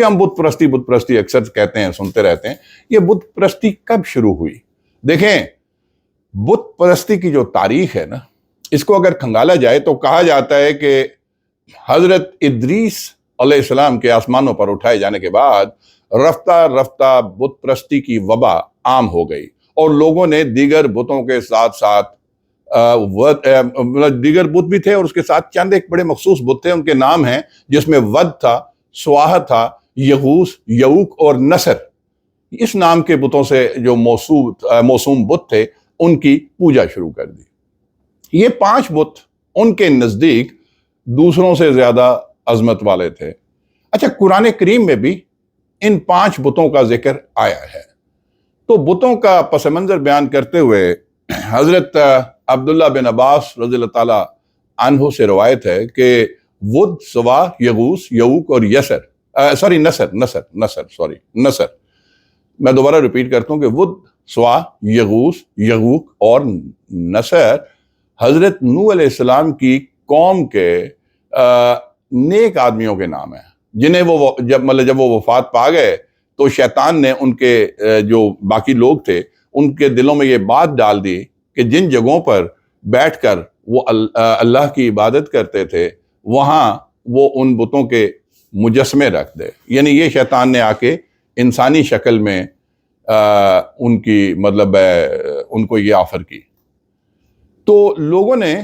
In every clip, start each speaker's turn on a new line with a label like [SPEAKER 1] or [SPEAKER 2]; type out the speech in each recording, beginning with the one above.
[SPEAKER 1] کہ ہم بت پرستی اکثر کہتے ہیں، سنتے رہتے ہیں. یہ بت پرستی کب شروع ہوئی؟ دیکھیں، بت پرستی کی جو تاریخ ہے نا، اس کو اگر کھنگالا جائے تو کہا جاتا ہے کہ حضرت ادریس علیہ السلام کے آسمانوں پر اٹھائے جانے کے بعد رفتہ رفتہ بت پرستی کی وبا عام ہو گئی، اور لوگوں نے دیگر بتوں کے ساتھ ساتھ دیگر بت بھی تھے، اور اس کے ساتھ چند ایک بڑے مخصوص بت تھے، ان کے نام ہیں، جس میں ود تھا، سواہ تھا، یغوث، یعوق اور نصر. اس نام کے بتوں سے جو موسوم بت تھے، ان کی پوجا شروع کر دی. یہ 5 بت ان کے نزدیک دوسروں سے زیادہ عظمت والے تھے. اچھا، قرآن کریم میں بھی ان 5 بتوں کا ذکر آیا ہے. تو بتوں کا پس منظر بیان کرتے ہوئے حضرت عبداللہ بن عباس رضی اللہ تعالیٰ عنہ سے روایت ہے کہ ود، سواہ، یغوث، یعوق اور نصر. میں دوبارہ ریپیٹ کرتا ہوں کہ ود، سواہ، یغوث، یعوق اور نصر حضرت نوح علیہ السلام کی قوم کے نیک آدمیوں کے نام ہیں، جنہیں وہ جب وہ وفات پا گئے تو شیطان نے ان کے جو باقی لوگ تھے ان کے دلوں میں یہ بات ڈال دی کہ جن جگہوں پر بیٹھ کر وہ اللہ کی عبادت کرتے تھے وہاں وہ ان بتوں کے مجسمے رکھ دے. یعنی یہ شیطان نے آ کے انسانی شکل میں ان کی ان کو یہ آفر کی. تو لوگوں نے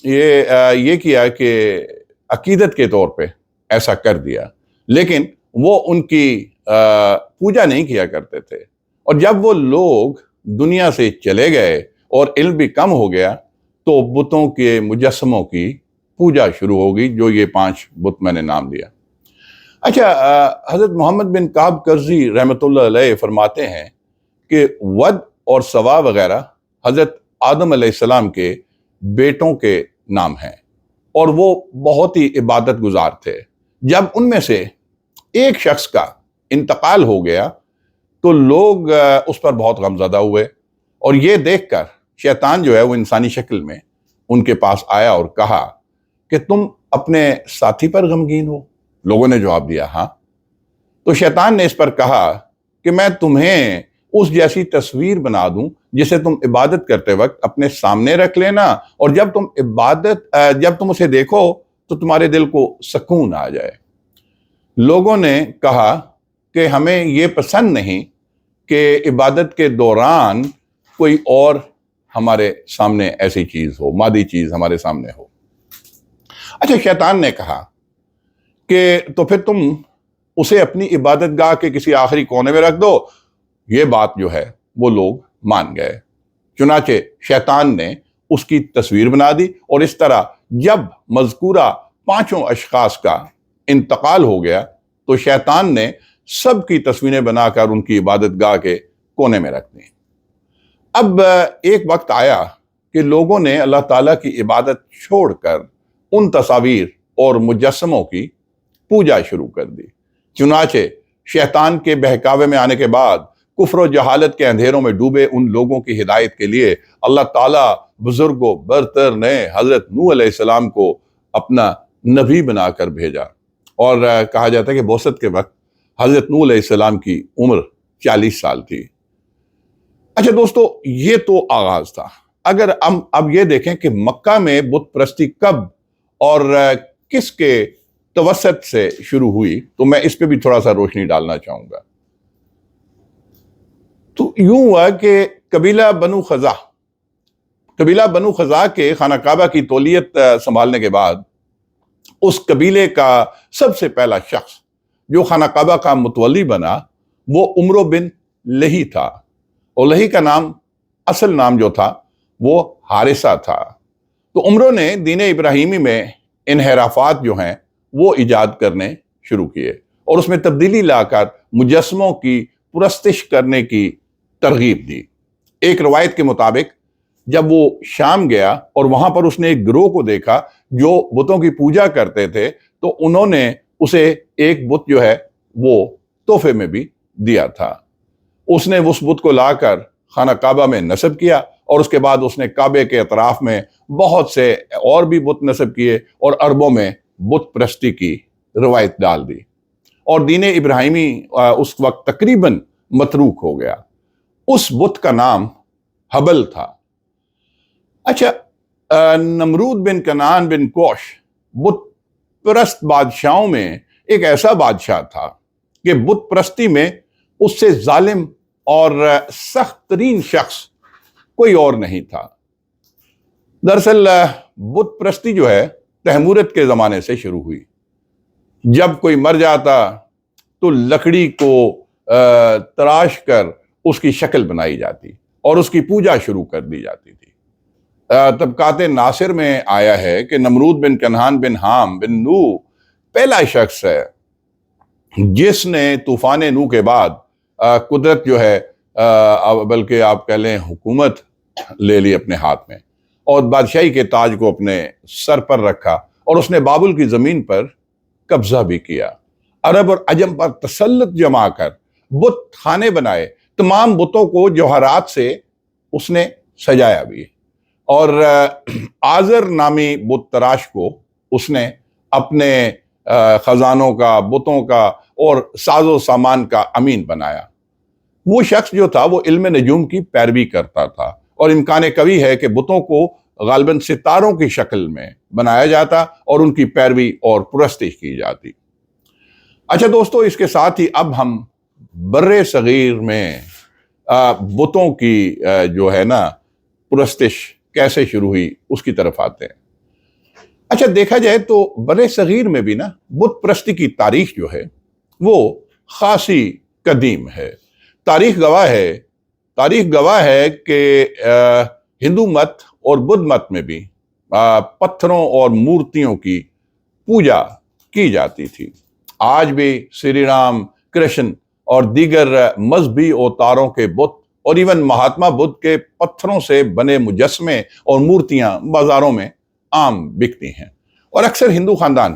[SPEAKER 1] یہ کیا کہ عقیدت کے طور پہ ایسا کر دیا، لیکن وہ ان کی پوجا نہیں کیا کرتے تھے. اور جب وہ لوگ دنیا سے چلے گئے اور علم بھی کم ہو گیا تو بتوں کے مجسموں کی پوجا شروع ہو گئی، جو یہ 5 بت میں نے نام لیا. اچھا، حضرت محمد بن کعب کرزی رحمۃ اللہ علیہ فرماتے ہیں کہ ود اور سوا وغیرہ حضرت آدم علیہ السلام کے بیٹوں کے نام ہیں، اور وہ بہت ہی عبادت گزار تھے. جب ان میں سے ایک شخص کا انتقال ہو گیا تو لوگ اس پر بہت غمزدہ ہوئے، اور یہ دیکھ کر شیطان جو ہے وہ انسانی شکل میں ان کے پاس آیا اور کہا کہ تم اپنے ساتھی پر غمگین ہو؟ لوگوں نے جواب دیا ہاں. تو شیطان نے اس پر کہا کہ میں تمہیں اس جیسی تصویر بنا دوں جسے تم عبادت کرتے وقت اپنے سامنے رکھ لینا، اور جب تم اسے دیکھو تو تمہارے دل کو سکون آ جائے. لوگوں نے کہا کہ ہمیں یہ پسند نہیں کہ عبادت کے دوران کوئی اور ہمارے سامنے ایسی چیز ہو، مادی چیز ہمارے سامنے ہو. اچھا، شیطان نے کہا کہ تو پھر تم اسے اپنی عبادت گاہ کے کسی آخری کونے میں رکھ دو. یہ بات جو ہے وہ لوگ مان گئے. چنانچہ شیطان نے اس کی تصویر بنا دی، اور اس طرح جب مذکورہ 5 اشخاص کا انتقال ہو گیا تو شیطان نے سب کی تصویریں بنا کر ان کی عبادت گاہ کے کونے میں رکھ دی. اب ایک وقت آیا کہ لوگوں نے اللہ تعالیٰ کی عبادت چھوڑ کر ان تصاویر اور مجسموں کی پوجا شروع کر دی. چنانچہ شیطان کے بہکاوے میں آنے کے بعد کفر و جہالت کے اندھیروں میں ڈوبے ان لوگوں کی ہدایت کے لیے اللہ تعالیٰ بزرگ و برتر نے حضرت نوح علیہ السلام کو اپنا نبی بنا کر بھیجا. اور کہا جاتا ہے کہ بعثت کے وقت حضرت نوح علیہ السلام کی عمر 40 سال تھی. اچھا دوستو، یہ تو آغاز تھا. اگر ہم اب یہ دیکھیں کہ مکہ میں بت پرستی کب اور کس کے توسط سے شروع ہوئی، تو میں اس پہ بھی تھوڑا سا روشنی ڈالنا چاہوں گا. تو یوں ہوا کہ قبیلہ بنو خزاع کے خانہ کعبہ کی تولیت سنبھالنے کے بعد اس قبیلے کا سب سے پہلا شخص جو خانہ کعبہ کا متولی بنا وہ عمرو بن لہی تھا. اور لہی کا نام، اصل نام جو تھا وہ حارثہ تھا. تو عمرو نے دین ابراہیمی میں انحرافات جو ہیں وہ ایجاد کرنے شروع کیے، اور اس میں تبدیلی لا کر مجسموں کی پرستش کرنے کی ترغیب دی. ایک روایت کے مطابق جب وہ شام گیا اور وہاں پر اس نے ایک گروہ کو دیکھا جو بتوں کی پوجا کرتے تھے، تو انہوں نے اسے ایک بت جو ہے وہ تحفے میں بھی دیا تھا. اس نے اس بت کو لا کر خانہ کعبہ میں نصب کیا، اور اس کے بعد اس نے کعبے کے اطراف میں بہت سے اور بھی بت نصب کیے، اور عربوں میں بت پرستی کی روایت ڈال دی. اور دین ابراہیمی اس وقت تقریباً متروک ہو گیا۔ اس بت کا نام حبل تھا۔ اچھا، نمرود بن کنعان بن کوش بت پرست بادشاہوں میں ایک ایسا بادشاہ تھا کہ بت پرستی میں اس سے ظالم اور سخت ترین شخص کوئی اور نہیں تھا۔ دراصل بت پرستی جو ہے تیموریت کے زمانے سے شروع ہوئی۔ جب کوئی مر جاتا تو لکڑی کو تراش کر اس کی شکل بنائی جاتی اور اس کی پوجا شروع کر دی جاتی تھی۔ طبقات ناصر میں آیا ہے کہ نمرود بن کنعان بن حام بن نو پہلا شخص ہے جس نے طوفان نو کے بعد قدرت جو ہے بلکہ آپ کہہ لیں حکومت لے لی اپنے ہاتھ میں، اور بادشاہی کے تاج کو اپنے سر پر رکھا، اور اس نے بابل کی زمین پر قبضہ بھی کیا۔ عرب اور عجم پر تسلط جما کر بت خانے بنائے، تمام بتوں کو جوہرات سے اس نے سجایا بھی، اور آزر نامی بت تراش کو اس نے اپنے خزانوں کا، بتوں کا اور ساز و سامان کا امین بنایا۔ وہ شخص جو تھا وہ علم نجوم کی پیروی کرتا تھا، اور امکان قوی ہے کہ بتوں کو غالباً ستاروں کی شکل میں بنایا جاتا اور ان کی پیروی اور پرستش کی جاتی۔ اچھا دوستو، اس کے ساتھ ہی اب ہم بر صغیر میں بتوں کی جو ہے نا پرستش کیسے شروع ہوئی اس کی طرف آتے ہیں۔ اچھا، دیکھا جائے تو بر صغیر میں بھی نا بت پرستی کی تاریخ جو ہے وہ خاصی قدیم ہے۔ تاریخ گواہ ہے کہ ہندو مت اور بدھ مت میں بھی پتھروں اور مورتیوں کی پوجا کی جاتی تھی۔ آج بھی سری رام، کرشن اور دیگر مذہبی اوتاروں کے بت اور ایون مہاتما بدھ کے پتھروں سے بنے مجسمے اور مورتیاں بازاروں میں عام بکتی ہیں، اور اکثر ہندو خاندان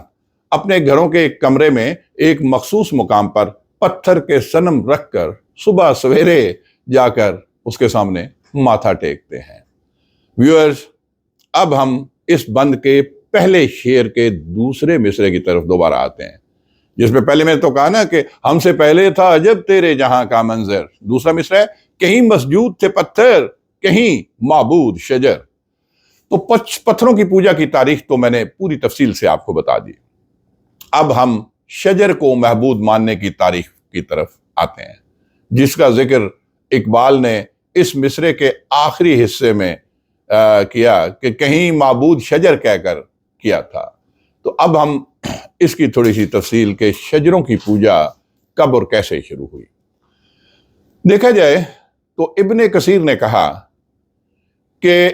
[SPEAKER 1] اپنے گھروں کے ایک کمرے میں ایک مخصوص مقام پر پتھر کے صنم رکھ کر صبح سویرے جا کر اس کے سامنے ماتھا ٹیکتے ہیں۔ ویورز، اب ہم اس بند کے پہلے شعر کے دوسرے مصرے کی طرف دوبارہ آتے ہیں، جس میں پہلے میں تو کہا نا کہ ہم سے پہلے تھا عجب تیرے جہاں کا منظر۔ دوسرا مصرع ہے، کہیں مسجود تھے پتھر، کہیں معبود شجر۔ تو پتھروں کی پوجا کی تاریخ تو میں نے پوری تفصیل سے آپ کو بتا دی۔ اب ہم شجر کو معبود ماننے کی تاریخ کی طرف آتے ہیں، جس کا ذکر اقبال نے اس مصرے کے آخری حصے میں کیا کہ کہیں معبود شجر کہہ کر کیا تھا۔ تو اب ہم اس کی تھوڑی سی تفصیل کہ شجروں کی پوجا کب اور کیسے شروع ہوئی۔ دیکھا جائے تو ابن کثیر نے کہا کہ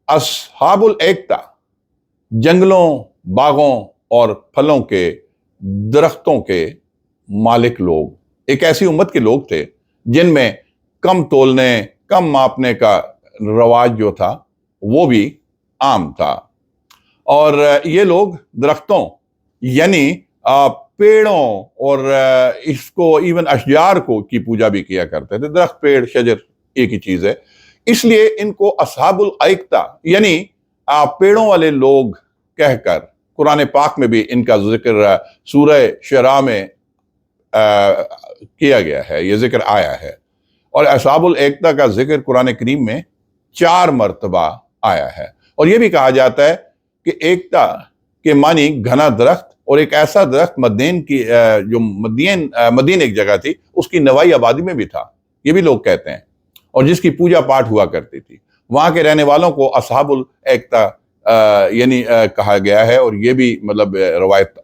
[SPEAKER 1] اصحاب الایکتا جنگلوں، باغوں اور پھلوں کے درختوں کے مالک لوگ ایک ایسی امت کے لوگ تھے جن میں کم تولنے، کم ماپنے کا رواج جو تھا وہ بھی عام تھا، اور یہ لوگ درختوں یعنی پیڑوں اور اس کو ایون اشجار کو کی پوجا بھی کیا کرتے تھے۔ درخت، پیڑ، شجر ایک ہی چیز ہے، اس لیے ان کو اصحاب الایکتا یعنی پیڑوں والے لوگ کہہ کر قرآن پاک میں بھی ان کا ذکر سورہ شعراء میں کیا گیا ہے، یہ ذکر آیا ہے، اور اصحاب الایکتا کا ذکر قرآن کریم میں 4 مرتبہ آیا ہے۔ اور یہ بھی کہا جاتا ہے کہ ایکتا کے معنی گھنا درخت، اور ایک ایسا درخت مدین کی جو مدین ایک جگہ تھی اس کی نوائی آبادی میں بھی تھا، یہ بھی لوگ کہتے ہیں، اور جس کی پوجا پاٹ ہوا کرتی تھی۔ وہاں کے رہنے والوں کو اصحاب الایکتا یعنی کہا گیا ہے، اور یہ بھی مطلب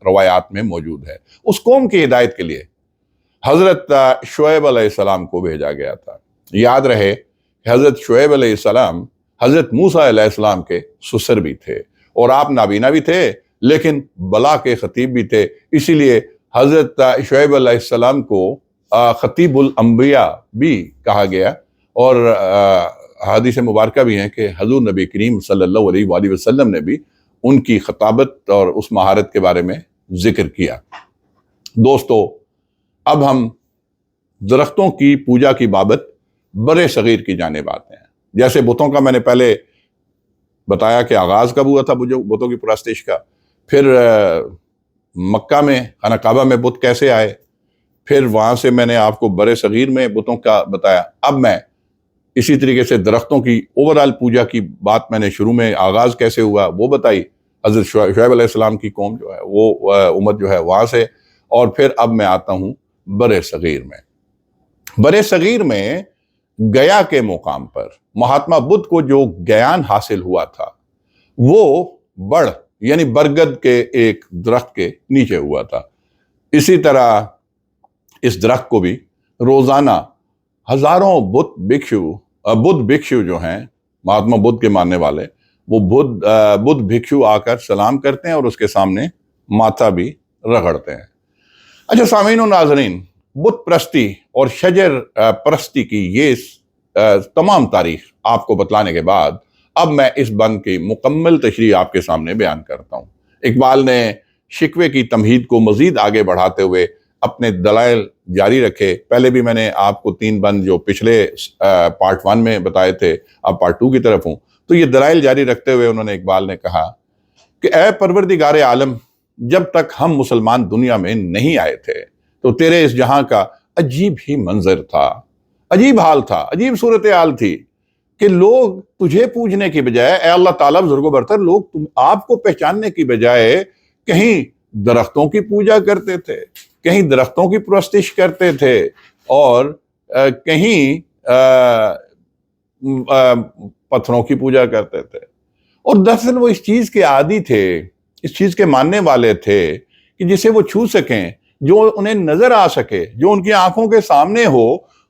[SPEAKER 1] روایات میں موجود ہے۔ اس قوم کی ہدایت کے لیے حضرت شعیب علیہ السلام کو بھیجا گیا تھا۔ یاد رہے کہ حضرت شعیب علیہ السلام حضرت موسیٰ علیہ السلام کے سسر بھی تھے، اور آپ نابینا بھی تھے لیکن بلا کے خطیب بھی تھے، اسی لیے حضرت شعیب علیہ السلام کو خطیب الانبیاء بھی کہا گیا، اور حدیث مبارکہ بھی ہیں کہ حضور نبی کریم صلی اللہ علیہ وآلہ وسلم نے بھی ان کی خطابت اور اس مہارت کے بارے میں ذکر کیا۔ دوستو، اب ہم درختوں کی پوجا کی بابت بر صغیر کی جانب آتے ہیں۔ جیسے بتوں کا میں نے پہلے بتایا کہ آغاز کب ہوا تھا بتوں کی پرستش کا، پھر مکہ میں خانہ کعبہ میں بت کیسے آئے، پھر وہاں سے میں نے آپ کو برے صغیر میں بتوں کا بتایا. اب میں اسی طریقے سے درختوں کی اوورال پوجا کی بات میں نے شروع میں آغاز کیسے ہوا وہ بتائی. حضرت شعیب علیہ السلام کی قوم جو ہے وہ امت جو ہے وہاں سے. اور پھر اب میں آتا ہوں برے صغیر میں. برے صغیر میں گیا کے مقام پر مہاتما بدھ کو جو گیان حاصل ہوا تھا وہ بڑھ یعنی برگد کے ایک درخت کے نیچے ہوا تھا. اسی طرح اس درخت کو بھی روزانہ ہزاروں بدھ بھکشو جو ہیں مہاتما بدھ کے ماننے والے وہ بدھ بھکشو آ کر سلام کرتے ہیں اور اس کے سامنے ماتھا بھی رگڑتے ہیں. اچھا سامعین و ناظرین، بت پرستی اور شجر پرستی کی یہ تمام تاریخ آپ کو بتلانے کے بعد اب میں اس بند کی مکمل تشریح آپ کے سامنے بیان کرتا ہوں. اقبال نے شکوے کی تمہید کو مزید آگے بڑھاتے ہوئے اپنے دلائل جاری رکھے. پہلے بھی میں نے آپ کو 3 بند جو پچھلے پارٹ 1 میں بتائے تھے اب پارٹ 2 کی طرف ہوں. تو یہ دلائل جاری رکھتے ہوئے انہوں نے اقبال نے کہا کہ اے پروردگار عالم، جب تک ہم مسلمان دنیا میں نہیں آئے تھے تو تیرے اس جہاں کا عجیب ہی منظر تھا، عجیب حال تھا، عجیب صورتحال تھی کہ لوگ تجھے پوجنے کی بجائے، اے اللہ تعالیٰ بزرگ و برتر، لوگ آپ کو پہچاننے کی بجائے کہیں درختوں کی پوجا کرتے تھے، کہیں درختوں کی پرستش کرتے تھے اور کہیں پتھروں کی پوجا کرتے تھے. اور دراصل وہ اس چیز کے عادی تھے، اس چیز کے ماننے والے تھے کہ جسے وہ چھو سکیں، جو انہیں نظر آ سکے، جو ان کی آنکھوں کے سامنے ہو،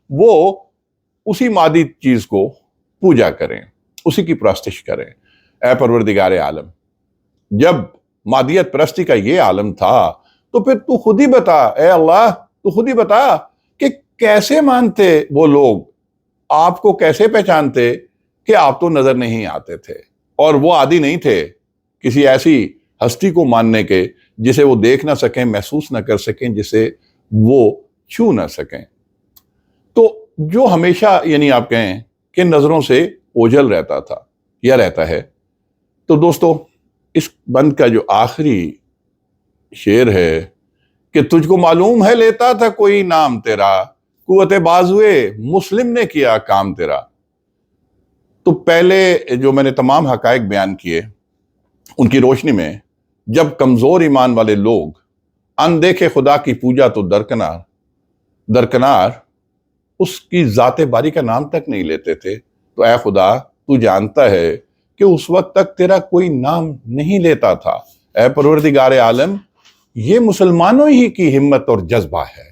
[SPEAKER 1] وہ اسی مادی چیز کو پوجا کریں، اسی کی پرستش کریں. اے پروردگار عالم، جب مادیت پرستی کا یہ عالم تھا تو پھر تو خود ہی بتا، اے اللہ تو خود ہی بتا کہ کیسے مانتے وہ لوگ، آپ کو کیسے پہچانتے کہ آپ تو نظر نہیں آتے تھے اور وہ عادی نہیں تھے کسی ایسی ہستی کو ماننے کے جسے وہ دیکھ نہ سکیں، محسوس نہ کر سکیں، جسے وہ چھو نہ سکیں. تو جو ہمیشہ یعنی آپ کہیں کہ نظروں سے اوجھل رہتا تھا یا رہتا ہے. تو دوستو، اس بند کا جو آخری شعر ہے کہ تجھ کو معلوم ہے لیتا تھا کوئی نام تیرا، قوت بازوئے مسلم نے کیا کام تیرا. تو پہلے جو میں نے تمام حقائق بیان کیے ان کی روشنی میں جب کمزور ایمان والے لوگ اندیکھے خدا کی پوجا تو درکنار اس کی ذات باری کا نام تک نہیں لیتے تھے، تو اے خدا تو جانتا ہے کہ اس وقت تک تیرا کوئی نام نہیں لیتا تھا. اے پروردگار عالم، یہ مسلمانوں ہی کی ہمت اور جذبہ ہے،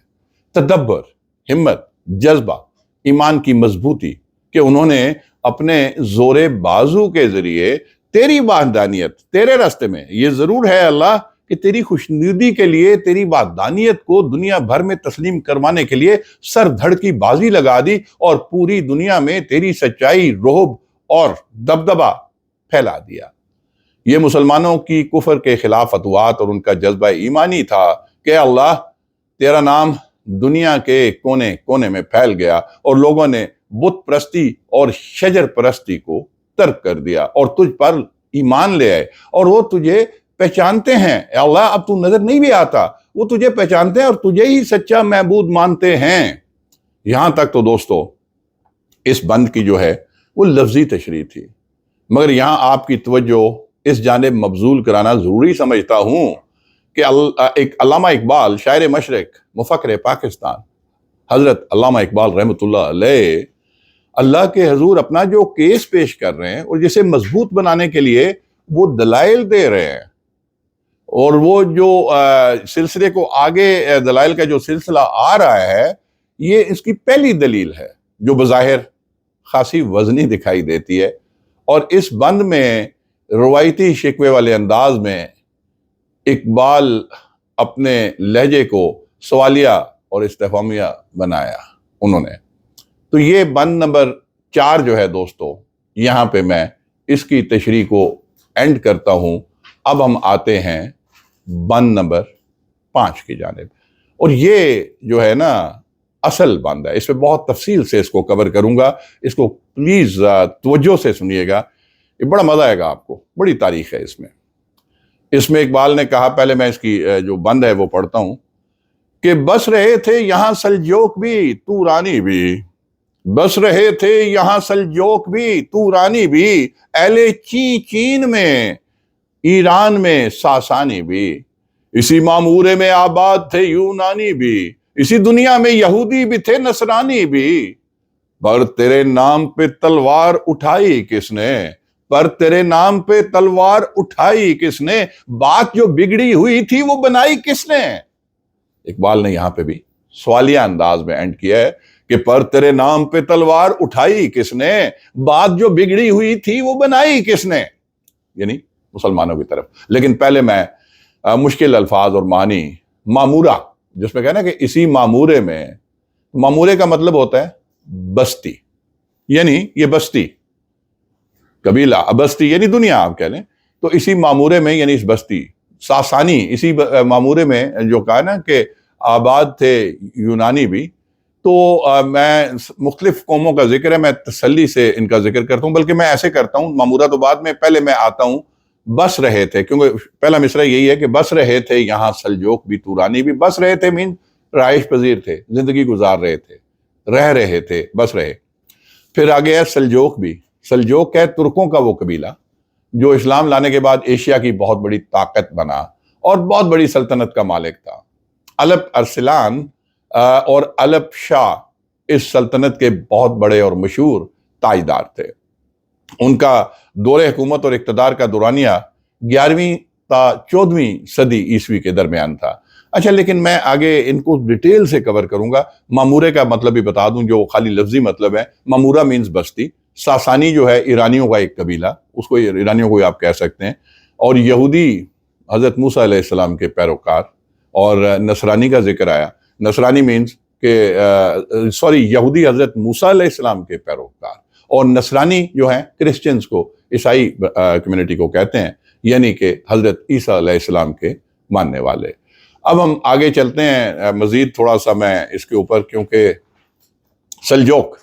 [SPEAKER 1] تدبر، ہمت، جذبہ، ایمان کی مضبوطی کہ انہوں نے اپنے زور بازو کے ذریعے تیری وحدانیت، تیرے راستے میں، یہ ضرور ہے اللہ کہ تیری خوشنودی کے لیے تیری وحدانیت کو دنیا بھر میں تسلیم کروانے کے لیے سر دھڑ کی بازی لگا دی اور پوری دنیا میں تیری سچائی، رعب اور دبدبہ پھیلا دیا. یہ مسلمانوں کی کفر کے خلاف فتوحات اور ان کا جذبہ ایمانی تھا کہ اللہ تیرا نام دنیا کے کونے کونے میں پھیل گیا اور لوگوں نے بت پرستی اور شجر پرستی کو ترک کر دیا اور تجھ پر ایمان لے آئے اور وہ تجھے پہچانتے ہیں. اے اللہ، اب تو نظر نہیں بھی آتا، وہ تجھے پہچانتے ہیں اور تجھے ہی سچا معبود مانتے ہیں. یہاں تک تو دوستو اس بند کی جو ہے وہ لفظی تشریح تھی، مگر یہاں آپ کی توجہ اس جانب مبذول کرانا ضروری سمجھتا ہوں کہ ایک علامہ اقبال، شاعر مشرق، مفکر پاکستان، حضرت علامہ اقبال رحمۃ اللہ علیہ، اللہ کے حضور اپنا جو کیس پیش کر رہے ہیں اور جسے مضبوط بنانے کے لیے وہ دلائل دے رہے ہیں، اور وہ جو سلسلے کو آگے دلائل کا جو سلسلہ آ رہا ہے یہ اس کی پہلی دلیل ہے جو بظاہر خاصی وزنی دکھائی دیتی ہے. اور اس بند میں روایتی شکوے والے انداز میں اقبال اپنے لہجے کو سوالیہ اور استفہامیہ بنایا انہوں نے. تو یہ بند نمبر 4 جو ہے دوستو، یہاں پہ میں اس کی تشریح کو اینڈ کرتا ہوں. اب ہم آتے ہیں بند نمبر 5 کی جانب، اور یہ جو ہے نا اصل بند ہے. اس پہ بہت تفصیل سے اس کو کور کروں گا، اس کو پلیز توجہ سے سنیے گا، یہ بڑا مزہ آئے گا آپ کو. بڑی تاریخ ہے اس میں. اقبال نے کہا، پہلے میں اس کی جو بند ہے وہ پڑھتا ہوں کہ بس رہے تھے یہاں سلجوق بھی تورانی بھی، بس رہے تھے یہاں سلجوق بھی تورانی بھی، اہل چین میں ایران میں ساسانی بھی، اسی معمورے میں آباد تھے یونانی بھی، اسی دنیا میں یہودی بھی تھے نصرانی بھی، پر تیرے نام پہ تلوار اٹھائی کس نے، پر تیرے نام پہ تلوار اٹھائی کس نے، بات جو بگڑی ہوئی تھی وہ بنائی کس نے۔ اقبال نے یہاں پہ بھی سوالیہ انداز میں اینڈ کیا ہے کہ پر تیرے نام پہ تلوار اٹھائی کس نے، بات جو بگڑی ہوئی تھی وہ بنائی کس نے، یعنی مسلمانوں کی طرف۔ لیکن پہلے میں مشکل الفاظ اور معنی معمورہ، جس میں کہنا کہ اسی معمورے میں، معمورے کا مطلب ہوتا ہے بستی، یعنی یہ بستی، قبیلہ، بستی یعنی دنیا آپ کہہ لیں، تو اسی معمورے میں یعنی اس بستی ساسانی، اسی معمورے میں جو کہا نا کہ آباد تھے یونانی بھی، تو میں مختلف قوموں کا ذکر ہے، میں تسلی سے ان کا ذکر کرتا ہوں، بلکہ میں ایسے کرتا ہوں معمورہ تو بعد میں، پہلے میں آتا ہوں بس رہے تھے، کیونکہ پہلا مصرع یہی ہے کہ بس رہے تھے یہاں سلجوق بھی تورانی بھی، بس رہے تھے مین رہائش پذیر تھے، زندگی گزار رہے تھے، رہ رہے تھے، بس رہے۔ پھر آگے ہے سلجوق بھی، سلجوق ہے ترکوں کا وہ قبیلہ جو اسلام لانے کے بعد ایشیا کی بہت بڑی طاقت بنا اور بہت بڑی سلطنت کا مالک تھا۔ الپ ارسلان اور الپ شاہ اس سلطنت کے بہت بڑے اور مشہور تاجدار تھے۔ ان کا دور حکومت اور اقتدار کا دورانیہ 11ویں تا 14ویں صدی عیسوی کے درمیان تھا۔ اچھا، لیکن میں آگے ان کو ڈیٹیل سے کور کروں گا۔ معمورے کا مطلب بھی بتا دوں جو خالی لفظی مطلب ہے، معمورہ مینز بستی، ساسانی جو ہے ایرانیوں کا ایک قبیلہ، اس کو ایرانیوں کو آپ کہہ سکتے ہیں، اور یہودی حضرت موسیٰ علیہ السلام کے پیروکار، اور نصرانی کا ذکر آیا، نصرانی مینز کہ یہودی حضرت موسیٰ علیہ السلام کے پیروکار، اور نصرانی جو ہیں کرسچنز کو، عیسائی کمیونٹی کو کہتے ہیں، یعنی کہ حضرت عیسیٰ علیہ السلام کے ماننے والے۔ اب ہم آگے چلتے ہیں مزید تھوڑا سا میں اس کے اوپر، کیونکہ سلجوق،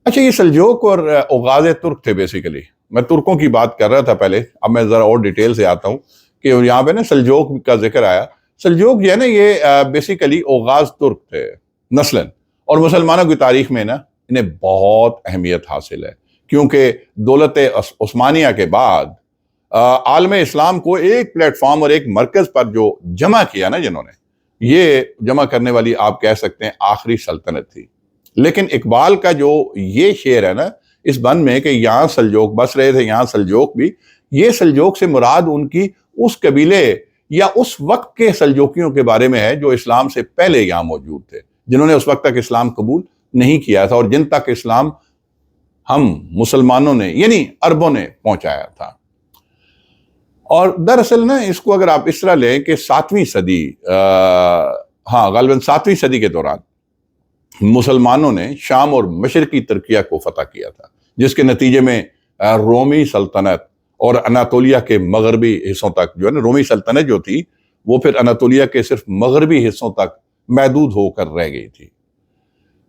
[SPEAKER 1] اچھا یہ سلجوق اور اوغاز ترک تھے بیسیکلی، میں ترکوں کی بات کر رہا تھا پہلے، اب میں ذرا اور ڈیٹیل سے آتا ہوں کہ یہاں پہ نا سلجوق کا ذکر آیا۔ سلجوق جو ہے نا یہ بیسیکلی اوغاز ترک تھے نسلاً، اور مسلمانوں کی تاریخ میں نا انہیں بہت اہمیت حاصل ہے، کیونکہ دولت عثمانیہ کے بعد عالم اسلام کو ایک پلیٹ فارم اور ایک مرکز پر جو جمع کیا نا جنہوں نے، یہ جمع کرنے والی آپ کہہ سکتے ہیں آخری سلطنت تھی۔ لیکن اقبال کا جو یہ شعر ہے نا اس بند میں کہ یہاں سلجوق بس رہے تھے یہاں سلجوق بھی، یہ سلجوق سے مراد ان کی اس قبیلے یا اس وقت کے سلجوقیوں کے بارے میں ہے جو اسلام سے پہلے یہاں موجود تھے، جنہوں نے اس وقت تک اسلام قبول نہیں کیا تھا، اور جن تک اسلام ہم مسلمانوں نے یعنی عربوں نے پہنچایا تھا۔ اور دراصل نا اس کو اگر آپ اس طرح لیں کہ 7ویں صدی، غالباً 7ویں صدی کے دوران مسلمانوں نے شام اور مشرقی ترکیہ کو فتح کیا تھا، جس کے نتیجے میں رومی سلطنت اور اناطولیہ کے مغربی حصوں تک جو ہے نا، رومی سلطنت جو تھی وہ پھر اناطولیہ کے صرف مغربی حصوں تک محدود ہو کر رہ گئی تھی۔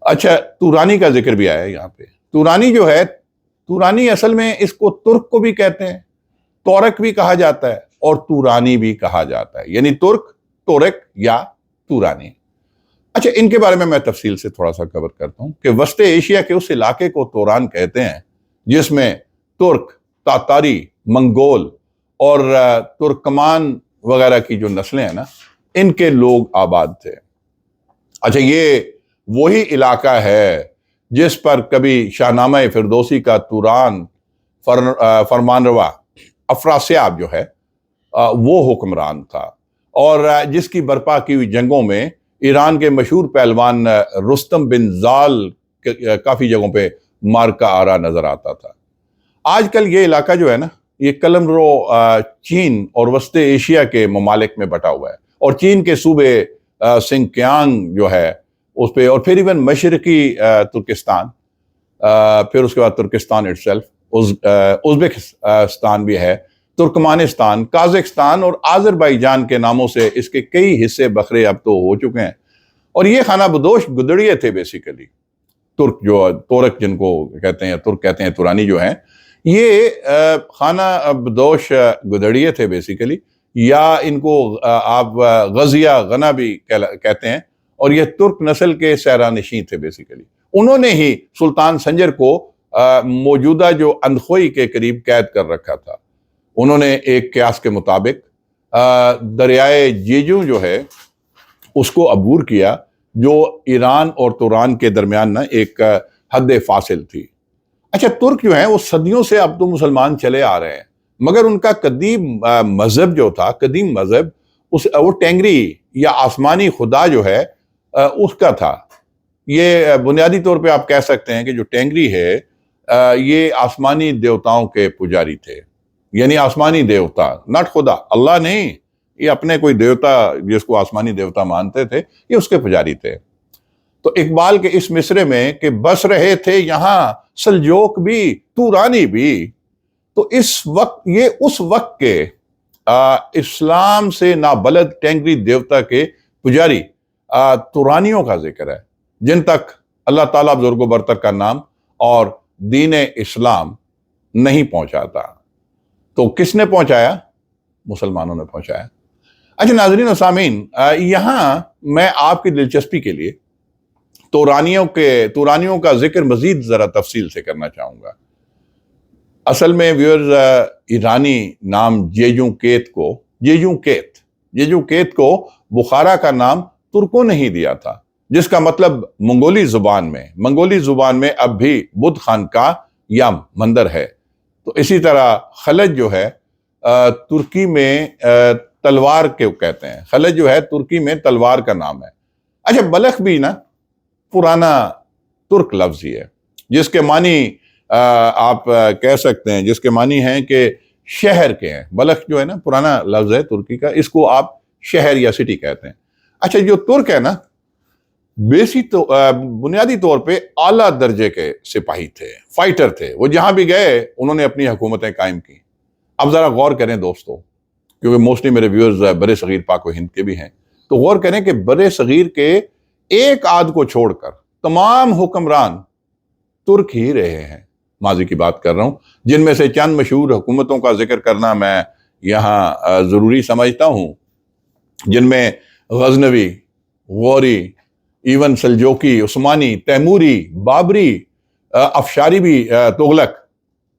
[SPEAKER 1] اچھا، تورانی کا ذکر بھی آیا یہاں پہ۔ تورانی جو ہے، تورانی اصل میں اس کو ترک کو بھی کہتے ہیں، تورک بھی کہا جاتا ہے اور تورانی بھی کہا جاتا ہے، یعنی ترک، تورک یا تورانی۔ اچھا، ان کے بارے میں تفصیل سے تھوڑا سا کور کرتا ہوں کہ وسط ایشیا کے اس علاقے کو توران کہتے ہیں جس میں ترک، تاتاری، منگول اور ترکمان وغیرہ کی جو نسلیں ہیں نا ان کے لوگ آباد تھے۔ اچھا، یہ وہی علاقہ ہے جس پر کبھی شاہنامہ فردوسی کا توران فرمانروا افراسیاب جو ہے وہ حکمران تھا، اور جس کی برپا کی ہوئی جنگوں میں ایران کے مشہور پہلوان رستم بن زال کافی جگہوں پہ مارکا آرا نظر آتا تھا۔ آج کل یہ علاقہ جو ہے نا یہ قلمرو چین اور وسط ایشیا کے ممالک میں بٹا ہوا ہے، اور چین کے صوبے سنکیانگ جو ہے اس پہ، اور پھر ایون مشرقی ترکستان، پھر اس کے بعد ترکستان اٹسیلف، ازبکستان بھی ہے، ترکمانستان، قازقستان اور آذربائیجان کے ناموں سے اس کے کئی حصے بکھرے اب تو ہو چکے ہیں۔ اور یہ خانہ بدوش گدڑیے تھے بیسیکلی، ترک جو تورک جن کو کہتے ہیں، ترک کہتے ہیں، تورانی جو ہیں، یہ خانہ بدوش گدڑیے تھے بیسیکلی، یا ان کو آپ غزیہ غنا بھی کہتے ہیں، اور یہ ترک نسل کے سیرانشین تھے بیسیکلی۔ انہوں نے ہی سلطان سنجر کو موجودہ جو اندخوئی کے قریب قید کر رکھا تھا۔ انہوں نے ایک قیاس کے مطابق دریائے جیجو جو ہے اس کو عبور کیا، جو ایران اور توران کے درمیان نا ایک حد فاصل تھی۔ اچھا، ترک جو ہیں وہ صدیوں سے اب تو مسلمان چلے آ رہے ہیں، مگر ان کا قدیم مذہب جو تھا، قدیم مذہب وہ ٹینگری یا آسمانی خدا جو ہے اس کا تھا۔ یہ بنیادی طور پہ آپ کہہ سکتے ہیں کہ جو ٹینگری ہے یہ آسمانی دیوتاؤں کے پجاری تھے، یعنی آسمانی دیوتا، ناٹ خدا، اللہ نہیں، یہ اپنے کوئی دیوتا جس کو آسمانی دیوتا مانتے تھے، یہ اس کے پجاری تھے۔ تو اقبال کے اس مصرے میں کہ بس رہے تھے یہاں سلجوق بھی تورانی بھی، تو یہ اس وقت کے اسلام سے نابلد ٹینگری دیوتا کے پجاری تورانیوں کا ذکر ہے، جن تک اللہ تعالیٰ بزرگ و برتر کا نام اور دین اسلام نہیں پہنچاتا۔ تو کس نے پہنچایا؟ مسلمانوں نے پہنچایا۔ اچھا ناظرین و سامعین، یہاں میں آپ کی دلچسپی کے لیے تورانیوں کا ذکر مزید ذرا تفصیل سے کرنا چاہوں گا۔ اصل میں ویورز، ایرانی نام جیجو کیت کو بخارا کا نام ترکوں نے ہی دیا تھا، جس کا مطلب منگولی زبان میں اب بھی بدھ خانقاہ یا مندر ہے۔ تو اسی طرح خلج جو ہے ترکی میں تلوار کے کہتے ہیں، خلج جو ہے ترکی میں تلوار کا نام ہے۔ اچھا، بلخ بھی نا پرانا ترک لفظ ہی ہے، جس کے معنی آپ کہہ سکتے ہیں، جس کے معنی ہیں کہ شہر کے ہیں۔ بلخ جو ہے نا پرانا لفظ ہے ترکی کا، اس کو آپ شہر یا سٹی کہتے ہیں۔ اچھا، جو ترک ہے نا بنیادی طور پہ اعلیٰ درجے کے سپاہی تھے، فائٹر تھے، وہ جہاں بھی گئے انہوں نے اپنی حکومتیں قائم کی۔ اب ذرا غور کریں دوستو، کیونکہ موسٹلی میرے ویورز برے صغیر پاک و ہند کے بھی ہیں، تو غور کریں کہ برے صغیر کے ایک آدھ کو چھوڑ کر تمام حکمران ترک ہی رہے ہیں، ماضی کی بات کر رہا ہوں، جن میں سے چند مشہور حکومتوں کا ذکر کرنا میں یہاں ضروری سمجھتا ہوں، جن میں غزنوی، غوری، ایون سلجوکی، عثمانی، تیموری، بابری، افشاری بھی، تغلق،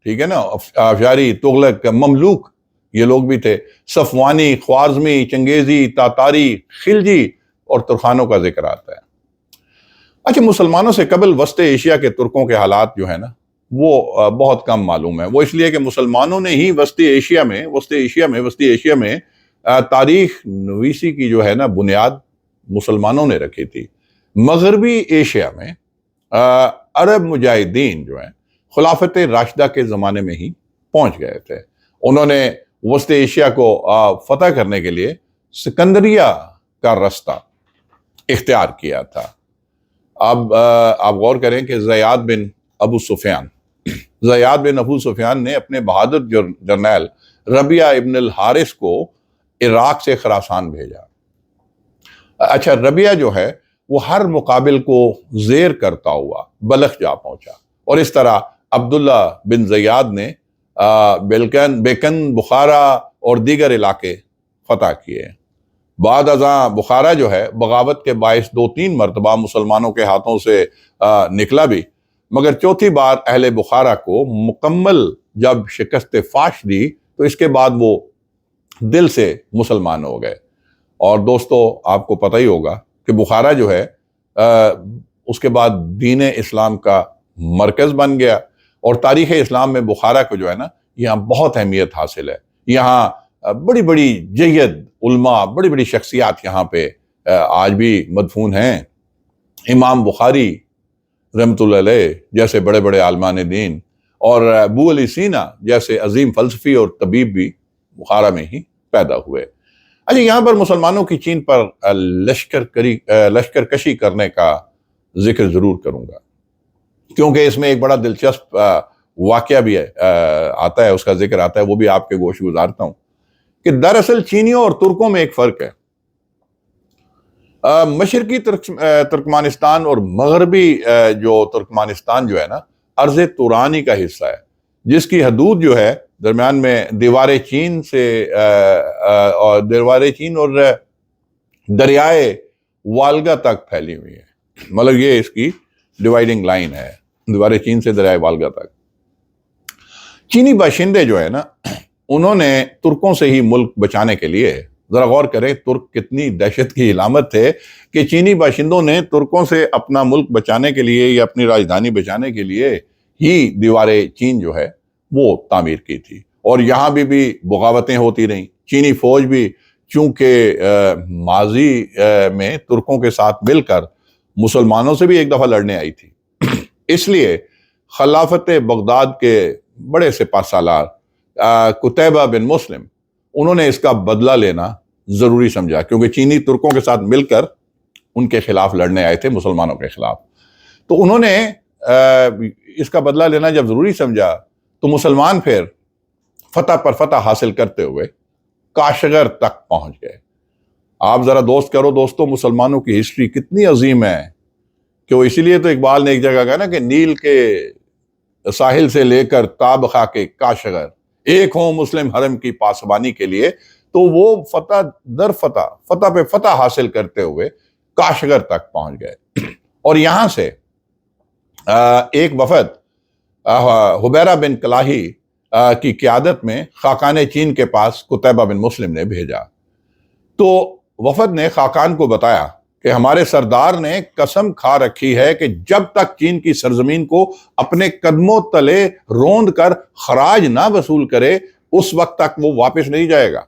[SPEAKER 1] ٹھیک ہے نا، افشاری، تغلق، مملوک، یہ لوگ بھی تھے، صفوانی، خوارزمی، چنگیزی، تاتاری، خلجی اور ترخانوں کا ذکر آتا ہے۔ اچھا، مسلمانوں سے قبل وسط ایشیا کے ترکوں کے حالات جو ہیں نا وہ بہت کم معلوم ہے۔ وہ اس لیے کہ مسلمانوں نے ہی وسط ایشیا میں تاریخ نویسی کی جو ہے نا بنیاد مسلمانوں نے رکھی تھی۔ مغربی ایشیا میں عرب مجاہدین جو ہیں خلافت راشدہ کے زمانے میں ہی پہنچ گئے تھے۔ انہوں نے وسط ایشیا کو فتح کرنے کے لیے سکندریہ کا رستہ اختیار کیا تھا۔ اب آپ غور کریں کہ زیاد بن ابو سفیان نے اپنے بہادر جرنیل ربیعہ ابن الحارث کو عراق سے خراسان بھیجا۔ اچھا، ربیعہ جو ہے وہ ہر مقابل کو زیر کرتا ہوا بلخ جا پہنچا، اور اس طرح عبداللہ بن زیاد نے بیکن، بخارا اور دیگر علاقے فتح کیے۔ بعد ازاں بخارا جو ہے بغاوت کے باعث 2-3 مرتبہ مسلمانوں کے ہاتھوں سے نکلا بھی، مگر چوتھی بار اہل بخارا کو مکمل جب شکست فاش دی تو اس کے بعد وہ دل سے مسلمان ہو گئے۔ اور دوستو، آپ کو پتہ ہی ہوگا کہ بخارا جو ہے اس کے بعد دین اسلام کا مرکز بن گیا، اور تاریخ اسلام میں بخارا کو جو ہے نا یہاں بہت اہمیت حاصل ہے۔ یہاں بڑی بڑی جید علماء، بڑی بڑی شخصیات یہاں پہ آج بھی مدفون ہیں۔ امام بخاری رحمۃ اللہ علیہ جیسے بڑے بڑے عالمان دین، اور ابو علی سینا جیسے عظیم فلسفی اور طبیب بھی بخارا میں ہی پیدا ہوئے۔ اچھا، یہاں پر مسلمانوں کی چین پر لشکر کشی کرنے کا ذکر ضرور کروں گا، کیونکہ اس میں ایک بڑا دلچسپ واقعہ بھی آتا ہے، اس کا ذکر آتا ہے، وہ بھی آپ کے گوش گزارتا ہوں کہ دراصل چینیوں اور ترکوں میں ایک فرق ہے۔ مشرقی ترکمانستان اور مغربی جو ترکمانستان جو ہے نا ارض تورانی کا حصہ ہے، جس کی حدود جو ہے درمیان میں دیوار چین سے اور دیوار چین اور دریائے والگا تک پھیلی ہوئی ہے، مطلب یہ اس کی ڈیوائیڈنگ لائن ہے، دیوار چین سے دریائے والگا تک۔ چینی باشندے جو ہے نا، انہوں نے ترکوں سے ہی ملک بچانے کے لیے، ذرا غور کریں ترک کتنی دہشت کی علامت تھے، کہ چینی باشندوں نے ترکوں سے اپنا ملک بچانے کے لیے یا اپنی راجدھانی بچانے کے لیے ہی دیوار چین جو ہے وہ تعمیر کی تھی، اور یہاں بھی بغاوتیں ہوتی رہیں۔ چینی فوج بھی چونکہ ماضی میں ترکوں کے ساتھ مل کر مسلمانوں سے بھی ایک دفعہ لڑنے آئی تھی، اس لیے خلافت بغداد کے بڑے سپہ سالار قتیبہ بن مسلم، انہوں نے اس کا بدلہ لینا ضروری سمجھا، کیونکہ چینی ترکوں کے ساتھ مل کر ان کے خلاف لڑنے آئے تھے، مسلمانوں کے خلاف۔ تو انہوں نے اس کا بدلہ لینا جب ضروری سمجھا تو مسلمان پھر فتح پر فتح حاصل کرتے ہوئے کاشغر تک پہنچ گئے۔ آپ ذرا دوست کرو دوستو، مسلمانوں کی ہسٹری کتنی عظیم ہے، کہ وہ اسی لیے تو اقبال نے ایک جگہ کہا نا کہ نیل کے ساحل سے لے کر تاب خاک کاشغر، ایک ہوں مسلم حرم کی پاسبانی کے لیے۔ تو وہ فتح در فتح، فتح پہ فتح حاصل کرتے ہوئے کاشغر تک پہنچ گئے، اور یہاں سے ایک وفد حبیرہ بن کلاہی کی قیادت میں خاقان چین کے پاس قتیبہ بن مسلم نے بھیجا۔ تو وفد نے خاقان کو بتایا کہ ہمارے سردار نے قسم کھا رکھی ہے کہ جب تک چین کی سرزمین کو اپنے قدموں تلے روند کر خراج نہ وصول کرے، اس وقت تک وہ واپس نہیں جائے گا۔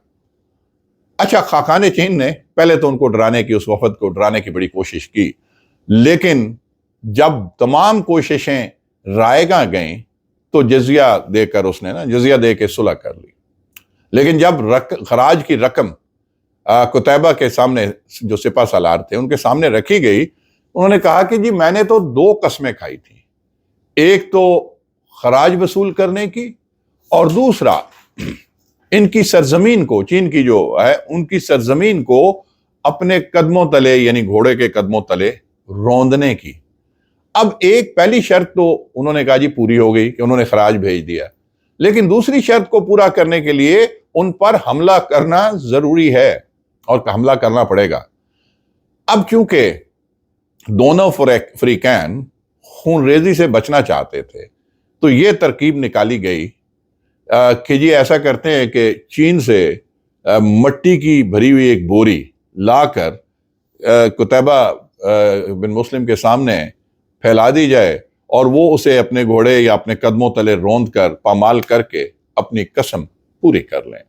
[SPEAKER 1] اچھا، خاقان چین نے پہلے تو ان کو ڈرانے کی، اس وفد کو ڈرانے کی بڑی کوشش کی، لیکن جب تمام کوششیں رائیگاں گئیں تو جزیہ دے کر اس نے جزیہ دے کے صلح کر لی۔ لیکن جب خراج کی رقم قتیبہ کے سامنے، جو سپہ سالار تھے ان کے سامنے رکھی گئی، انہوں نے کہا کہ جی میں نے تو 2 قسمیں کھائی تھی، ایک تو خراج وصول کرنے کی، اور دوسرا ان کی سرزمین کو، چین کی جو ہے ان کی سرزمین کو اپنے قدموں تلے، یعنی گھوڑے کے قدموں تلے روندنے کی۔ اب ایک پہلی شرط تو انہوں نے کہا جی پوری ہو گئی کہ انہوں نے خراج بھیج دیا، لیکن دوسری شرط کو پورا کرنے کے لیے ان پر حملہ کرنا ضروری ہے، اور حملہ کرنا پڑے گا۔ اب چونکہ دونوں فریقین خون ریزی سے بچنا چاہتے تھے، تو یہ ترکیب نکالی گئی کہ جی ایسا کرتے ہیں کہ چین سے مٹی کی بھری ہوئی ایک بوری لا کر قتیبہ بن مسلم کے سامنے پھیلا دی جائے، اور وہ اسے اپنے گھوڑے یا اپنے قدموں تلے روند کر پامال کر کے اپنی قسم پوری کر لیں۔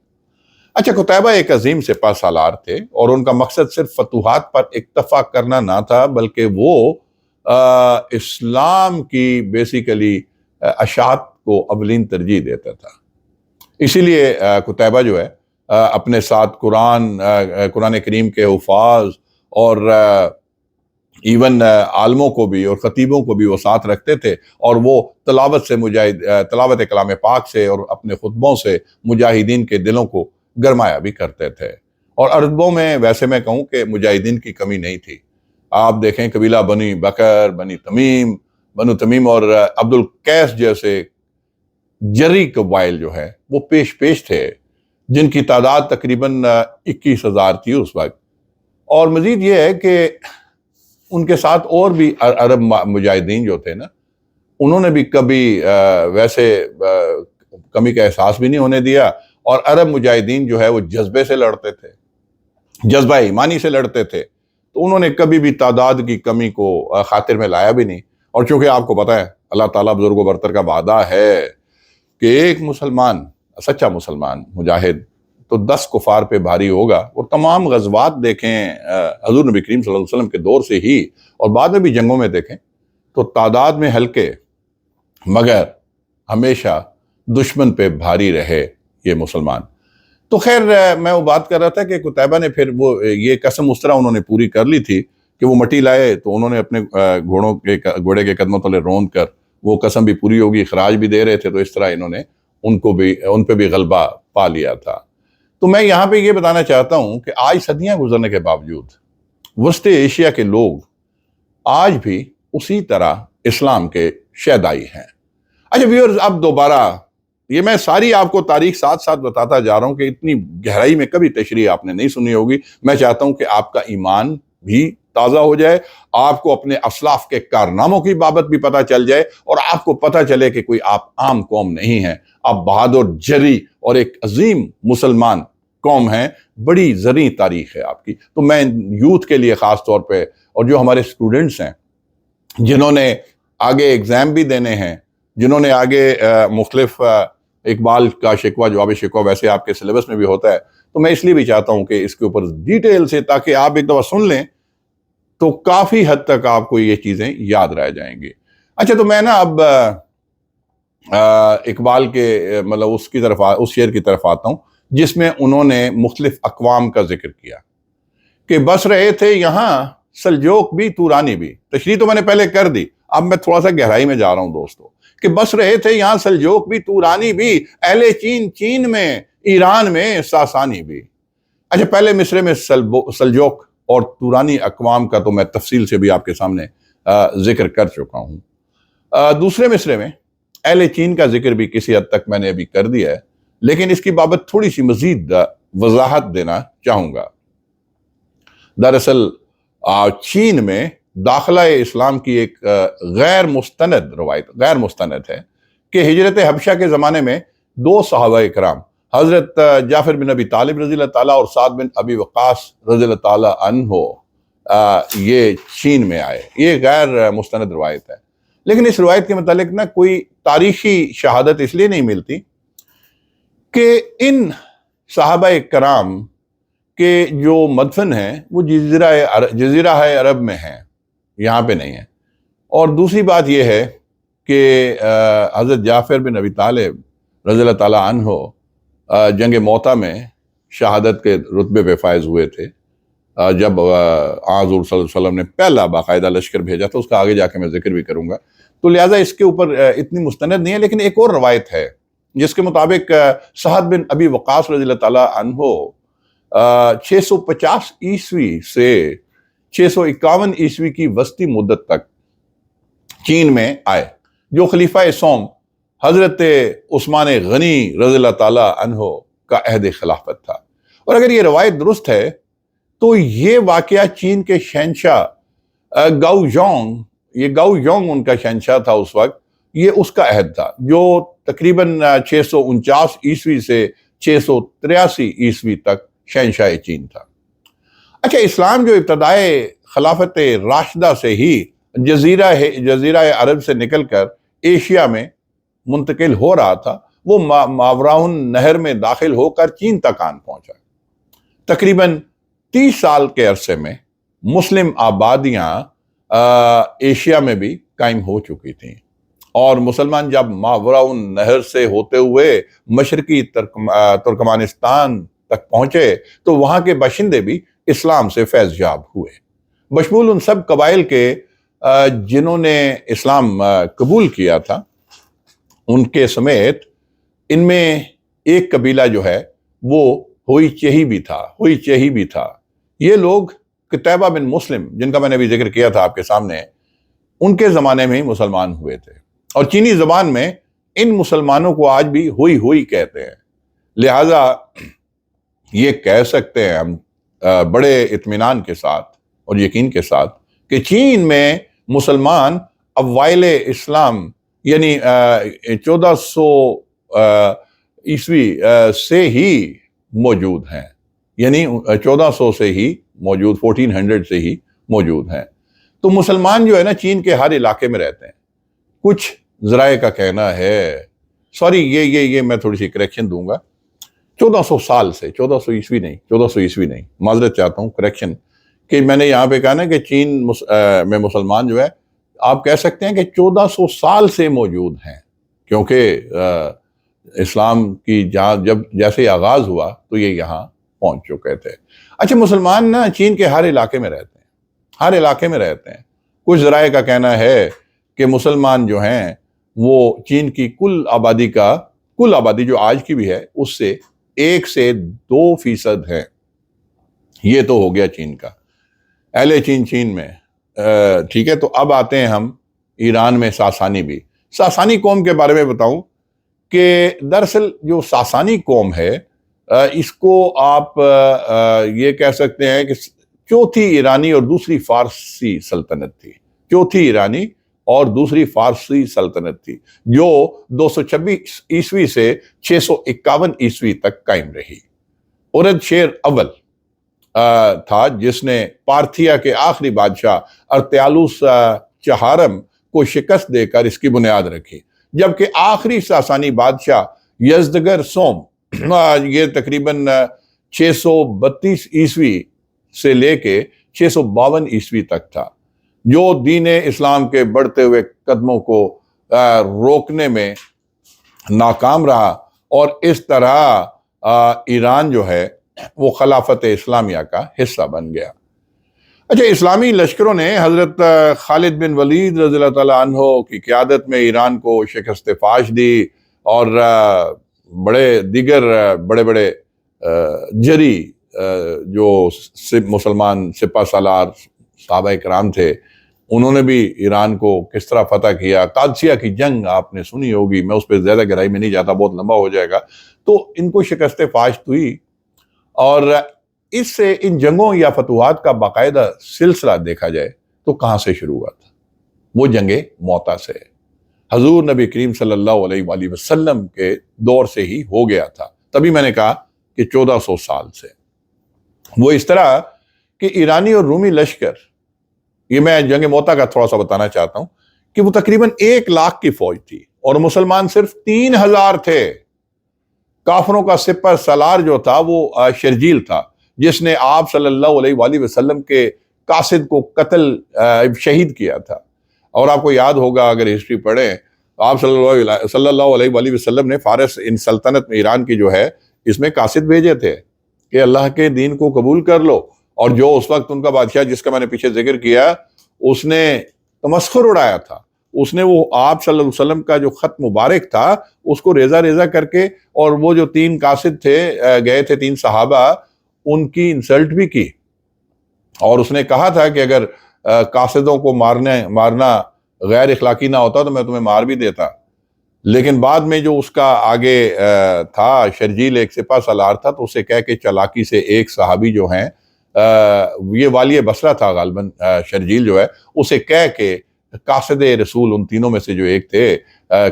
[SPEAKER 1] اچھا، قتیبہ ایک عظیم سپہ سالار تھے، اور ان کا مقصد صرف فتوحات پر اکتفا کرنا نہ تھا، بلکہ وہ اسلام کی بیسیکلی اشاعت کو اولین ترجیح دیتا تھا۔ اسی لیے قتیبہ جو ہے اپنے ساتھ قرآن کریم کے حفاظ اور ایون عالموں کو بھی اور خطیبوں کو بھی وہ ساتھ رکھتے تھے، اور وہ تلاوت کلام پاک سے اور اپنے خطبوں سے مجاہدین کے دلوں کو گرمایا بھی کرتے تھے۔ اور عربوں میں ویسے میں کہوں کہ مجاہدین کی کمی نہیں تھی۔ آپ دیکھیں قبیلہ بنی بکر، بنو تمیم اور عبد القیس جیسے جری قبائل جو ہے وہ پیش تھے، جن کی تعداد تقریباً 21,000 تھی اس وقت۔ اور مزید یہ ہے کہ ان کے ساتھ اور بھی عرب مجاہدین جو تھے نا، انہوں نے بھی کبھی ویسے کمی کا احساس بھی نہیں ہونے دیا، اور عرب مجاہدین جو ہے وہ جذبے سے لڑتے تھے، جذبہ ایمانی سے لڑتے تھے، تو انہوں نے کبھی بھی تعداد کی کمی کو خاطر میں لایا بھی نہیں۔ اور چونکہ آپ کو پتہ ہے اللہ تعالیٰ بزرگ و برتر کا وعدہ ہے کہ ایک مسلمان، سچا مسلمان مجاہد تو 10 کفار پہ بھاری ہوگا۔ اور تمام غزوات دیکھیں حضور نبی کریم صلی اللہ علیہ وسلم کے دور سے ہی، اور بعد میں بھی جنگوں میں دیکھیں تو تعداد میں ہلکے مگر ہمیشہ دشمن پہ بھاری رہے یہ مسلمان۔ تو خیر میں وہ بات کر رہا تھا کہ قتیبہ نے پھر وہ یہ قسم اس طرح انہوں نے پوری کر لی تھی کہ وہ مٹی لائے تو انہوں نے اپنے گھوڑے کے قدموں تلے روند کر وہ قسم بھی پوری ہوگی، خراج بھی دے رہے تھے، تو اس طرح انہوں نے ان پہ بھی غلبہ پا لیا تھا۔ تو میں یہاں پہ یہ بتانا چاہتا ہوں کہ آج صدیاں گزرنے کے باوجود وسط ایشیا کے لوگ آج بھی اسی طرح اسلام کے شیدائی ہیں۔ اچھا ویورز، اب دوبارہ یہ میں ساری آپ کو تاریخ ساتھ ساتھ بتاتا جا رہا ہوں کہ اتنی گہرائی میں کبھی تشریح آپ نے نہیں سنی ہوگی. میں چاہتا ہوں کہ آپ کا ایمان بھی تازہ ہو جائے، آپ کو اپنے اسلاف کے کارناموں کی بابت بھی پتہ چل جائے، اور آپ کو پتہ چلے کہ کوئی آپ عام قوم نہیں ہیں، آپ بہادر، جری اور ایک عظیم مسلمان قوم ہیں. بڑی زرعی تاریخ ہے آپ کی. تو میں یوتھ کے لیے خاص طور پہ، اور جو ہمارے اسٹوڈنٹس ہیں جنہوں نے آگے ایگزام بھی دینے ہیں، جنہوں نے آگے مختلف اقبال کا شکوہ، جواب شکوہ ویسے آپ کے سلیبس میں بھی ہوتا ہے، تو میں اس لیے بھی چاہتا ہوں کہ اس کے اوپر ڈیٹیل سے، تاکہ آپ ایک دفعہ سن لیں تو کافی حد تک آپ کو یہ چیزیں یاد رہ جائیں گی. اچھا، تو میں نا اب اقبال کے مطلب اس شعر کی طرف آتا ہوں جس میں انہوں نے مختلف اقوام کا ذکر کیا کہ بس رہے تھے یہاں سلجوق بھی تورانی بھی. تشریح تو میں نے پہلے کر دی، اب میں تھوڑا سا گہرائی میں جا رہا ہوں دوستو، کہ بس رہے تھے یہاں سلجوق بھی تورانی بھی، اہل چین چین میں، ایران میں ساسانی بھی. اچھا، پہلے مصرے میں سلجوق اور تورانی اقوام کا تو میں تفصیل سے بھی آپ کے سامنے ذکر کر چکا ہوں. دوسرے مصرے میں اہل چین کا ذکر بھی کسی حد تک میں نے ابھی کر دیا ہے، لیکن اس کی بابت تھوڑی سی مزید وضاحت دینا چاہوں گا. دراصل چین میں داخلہ اسلام کی ایک غیر مستند ہے کہ ہجرت حبشہ کے زمانے میں 2 صحابہ کرام، حضرت جعفر بن ابی طالب رضی اللہ تعالیٰ اور سعد بن ابی وقاص رضی اللہ تعالیٰ عنہ، یہ چین میں آئے. یہ غیر مستند روایت ہے، لیکن اس روایت کے متعلق نا کوئی تاریخی شہادت اس لیے نہیں ملتی کہ ان صحابہ کرام کے جو مدفن ہیں وہ جزیرہ عرب میں ہیں، یہاں پہ نہیں ہیں. اور دوسری بات یہ ہے کہ حضرت جعفر بن ابی طالب رضی اللہ تعالیٰ عنہ جنگ موطا میں شہادت کے رتبے پہ فائز ہوئے تھے جب حضور صلی اللہ علیہ وسلم نے پہلا باقاعدہ لشکر بھیجا تھا. اس کا آگے جا کے میں ذکر بھی کروں گا، تو لہٰذا اس کے اوپر اتنی مستند نہیں ہے. لیکن ایک اور روایت ہے جس کے مطابق سعد بن ابی وقاص رضی اللہ تعالیٰ عنہ 650 عیسوی سے 651 عیسوی کی وسطی مدت تک چین میں آئے، جو خلیفہ سوم حضرت عثمان غنی رضی اللہ تعالیٰ عنہ کا عہد خلافت تھا. اور اگر یہ روایت درست ہے تو یہ واقعہ چین کے شہنشاہ گاؤ یونگ ان کا شہنشاہ تھا اس وقت، یہ اس کا عہد تھا جو تقریباً 649 عیسوی سے 683 عیسوی تک شہنشاہ چین تھا. اچھا، اسلام جو ابتدائے خلافت راشدہ سے ہی جزیرہ عرب سے نکل کر ایشیا میں منتقل ہو رہا تھا، وہ ماوراء نہر میں داخل ہو کر چین تک آن پہنچا. تقریباً 30 سال کے عرصے میں مسلم آبادیاں ایشیا میں بھی قائم ہو چکی تھیں، اور مسلمان جب ماوراء نہر سے ہوتے ہوئے مشرقی ترکمانستان تک پہنچے تو وہاں کے باشندے بھی اسلام سے فیض یاب ہوئے، بشمول ان سب قبائل کے جنہوں نے اسلام قبول کیا تھا ان کے سمیت. ان میں ایک قبیلہ جو ہے وہ ہوئی چہی بھی تھا. یہ لوگ قتیبہ بن مسلم، جن کا میں نے بھی ذکر کیا تھا آپ کے سامنے، ان کے زمانے میں ہی مسلمان ہوئے تھے، اور چینی زبان میں ان مسلمانوں کو آج بھی ہوئی کہتے ہیں. لہٰذا یہ کہہ سکتے ہیں ہم بڑے اطمینان کے ساتھ اور یقین کے ساتھ کہ چین میں مسلمان اوائل اسلام یعنی 1400 عیسوی سے ہی موجود ہیں، یعنی 1400 سے ہی موجود، 1400 سے ہی موجود ہیں. تو مسلمان جو ہے نا چین کے ہر علاقے میں رہتے ہیں. کچھ ذرائع کا کہنا ہے، یہ میں تھوڑی سی کریکشن دوں گا، 1400 سال سے، 1400 عیسوی نہیں، معذرت چاہتا ہوں، کریکشن، کہ میں نے یہاں پہ کہا نا کہ چین میں مسلمان جو ہے آپ کہہ سکتے ہیں کہ 1400 سال سے موجود ہیں، کیونکہ اسلام کی جب جیسے آغاز ہوا تو یہ یہاں پہنچ چکے تھے. اچھا، مسلمان نا چین کے ہر علاقے میں رہتے ہیں. کچھ ذرائع کا کہنا ہے کہ مسلمان جو ہیں وہ چین کی کل آبادی جو آج کی بھی ہے اس سے 1 سے 2% ہے. یہ تو ہو گیا چین کا، اہل چین میں. ٹھیک ہے، تو اب آتے ہیں ہم ایران میں ساسانی قوم کے بارے میں بتاؤں کہ دراصل جو ساسانی قوم ہے اس کو آپ یہ کہہ سکتے ہیں کہ چوتھی ایرانی اور دوسری فارسی سلطنت تھی، چوتھی ایرانی اور دوسری فارسی سلطنت تھی، جو 226 عیسوی سے 651 عیسوی تک قائم رہی۔ ارد شیر اول تھا جس نے پارتھیا کے آخری بادشاہ ارتیالوس چہارم کو شکست دے کر اس کی بنیاد رکھی، جبکہ آخری ساسانی بادشاہ یزدگر سوم یہ تقریباً 632 عیسوی سے لے کے 652 عیسوی تک تھا، جو دین اسلام کے بڑھتے ہوئے قدموں کو روکنے میں ناکام رہا، اور اس طرح ایران جو ہے وہ خلافت اسلامیہ کا حصہ بن گیا۔ اچھا، اسلامی لشکروں نے حضرت خالد بن ولید رضی اللہ تعالیٰ عنہ کی قیادت میں ایران کو شکست فاش دی، اور دیگر بڑے جری جو مسلمان سپہ سالار صحابہ کرام تھے، انہوں نے بھی ایران کو کس طرح فتح کیا۔ قادسیہ کی جنگ آپ نے سنی ہوگی، میں اس پہ زیادہ گہرائی میں نہیں جاتا، بہت لمبا ہو جائے گا۔ تو ان کو شکست فاشت ہوئی، اور اس سے ان جنگوں یا فتوحات کا باقاعدہ سلسلہ دیکھا جائے تو کہاں سے شروع ہوا تھا؟ وہ جنگ موتا سے، حضور نبی کریم صلی اللہ علیہ وآلہ وسلم کے دور سے ہی ہو گیا تھا۔ تبھی میں نے کہا کہ 1400 سال سے۔ وہ اس طرح کہ ایرانی اور رومی لشکر، یہ میں جنگ موتا کا تھوڑا سا بتانا چاہتا ہوں، کہ وہ تقریباً 1 لاکھ کی فوج تھی اور مسلمان صرف 3000 تھے۔ کافروں کا سپہ سالار جو تھا وہ شرجیل تھا، جس نے آپ صلی اللہ علیہ وآلہ وسلم کے قاصد کو شہید کیا تھا۔ اور آپ کو یاد ہوگا اگر ہسٹری پڑھیں، آپ صلی اللہ علیہ وآلہ وسلم نے فارس ان سلطنت میں ایران کی جو ہے اس میں قاصد بھیجے تھے کہ اللہ کے دین کو قبول کر لو، اور جو اس وقت ان کا بادشاہ جس کا میں نے پیچھے ذکر کیا، اس نے تمسخر اڑایا تھا۔ اس نے وہ آپ صلی اللہ علیہ وسلم کا جو خط مبارک تھا اس کو ریزہ ریزہ کر کے، اور وہ جو 3 قاصد تھے گئے تھے 3 صحابہ، ان کی انسلٹ بھی کی، اور اس نے کہا تھا کہ اگر قاصدوں کو مارنا غیر اخلاقی نہ ہوتا تو میں تمہیں مار بھی دیتا۔ لیکن بعد میں جو اس کا آگے تھا، شرجیل ایک سپہ سالار تھا، تو اسے کہہ کے چالاکی سے ایک صحابی جو ہیں، یہ والی بصرہ تھا غالباً شرجیل جو ہے، اسے کہہ کے قاصد رسول ان تینوں میں سے جو ایک تھے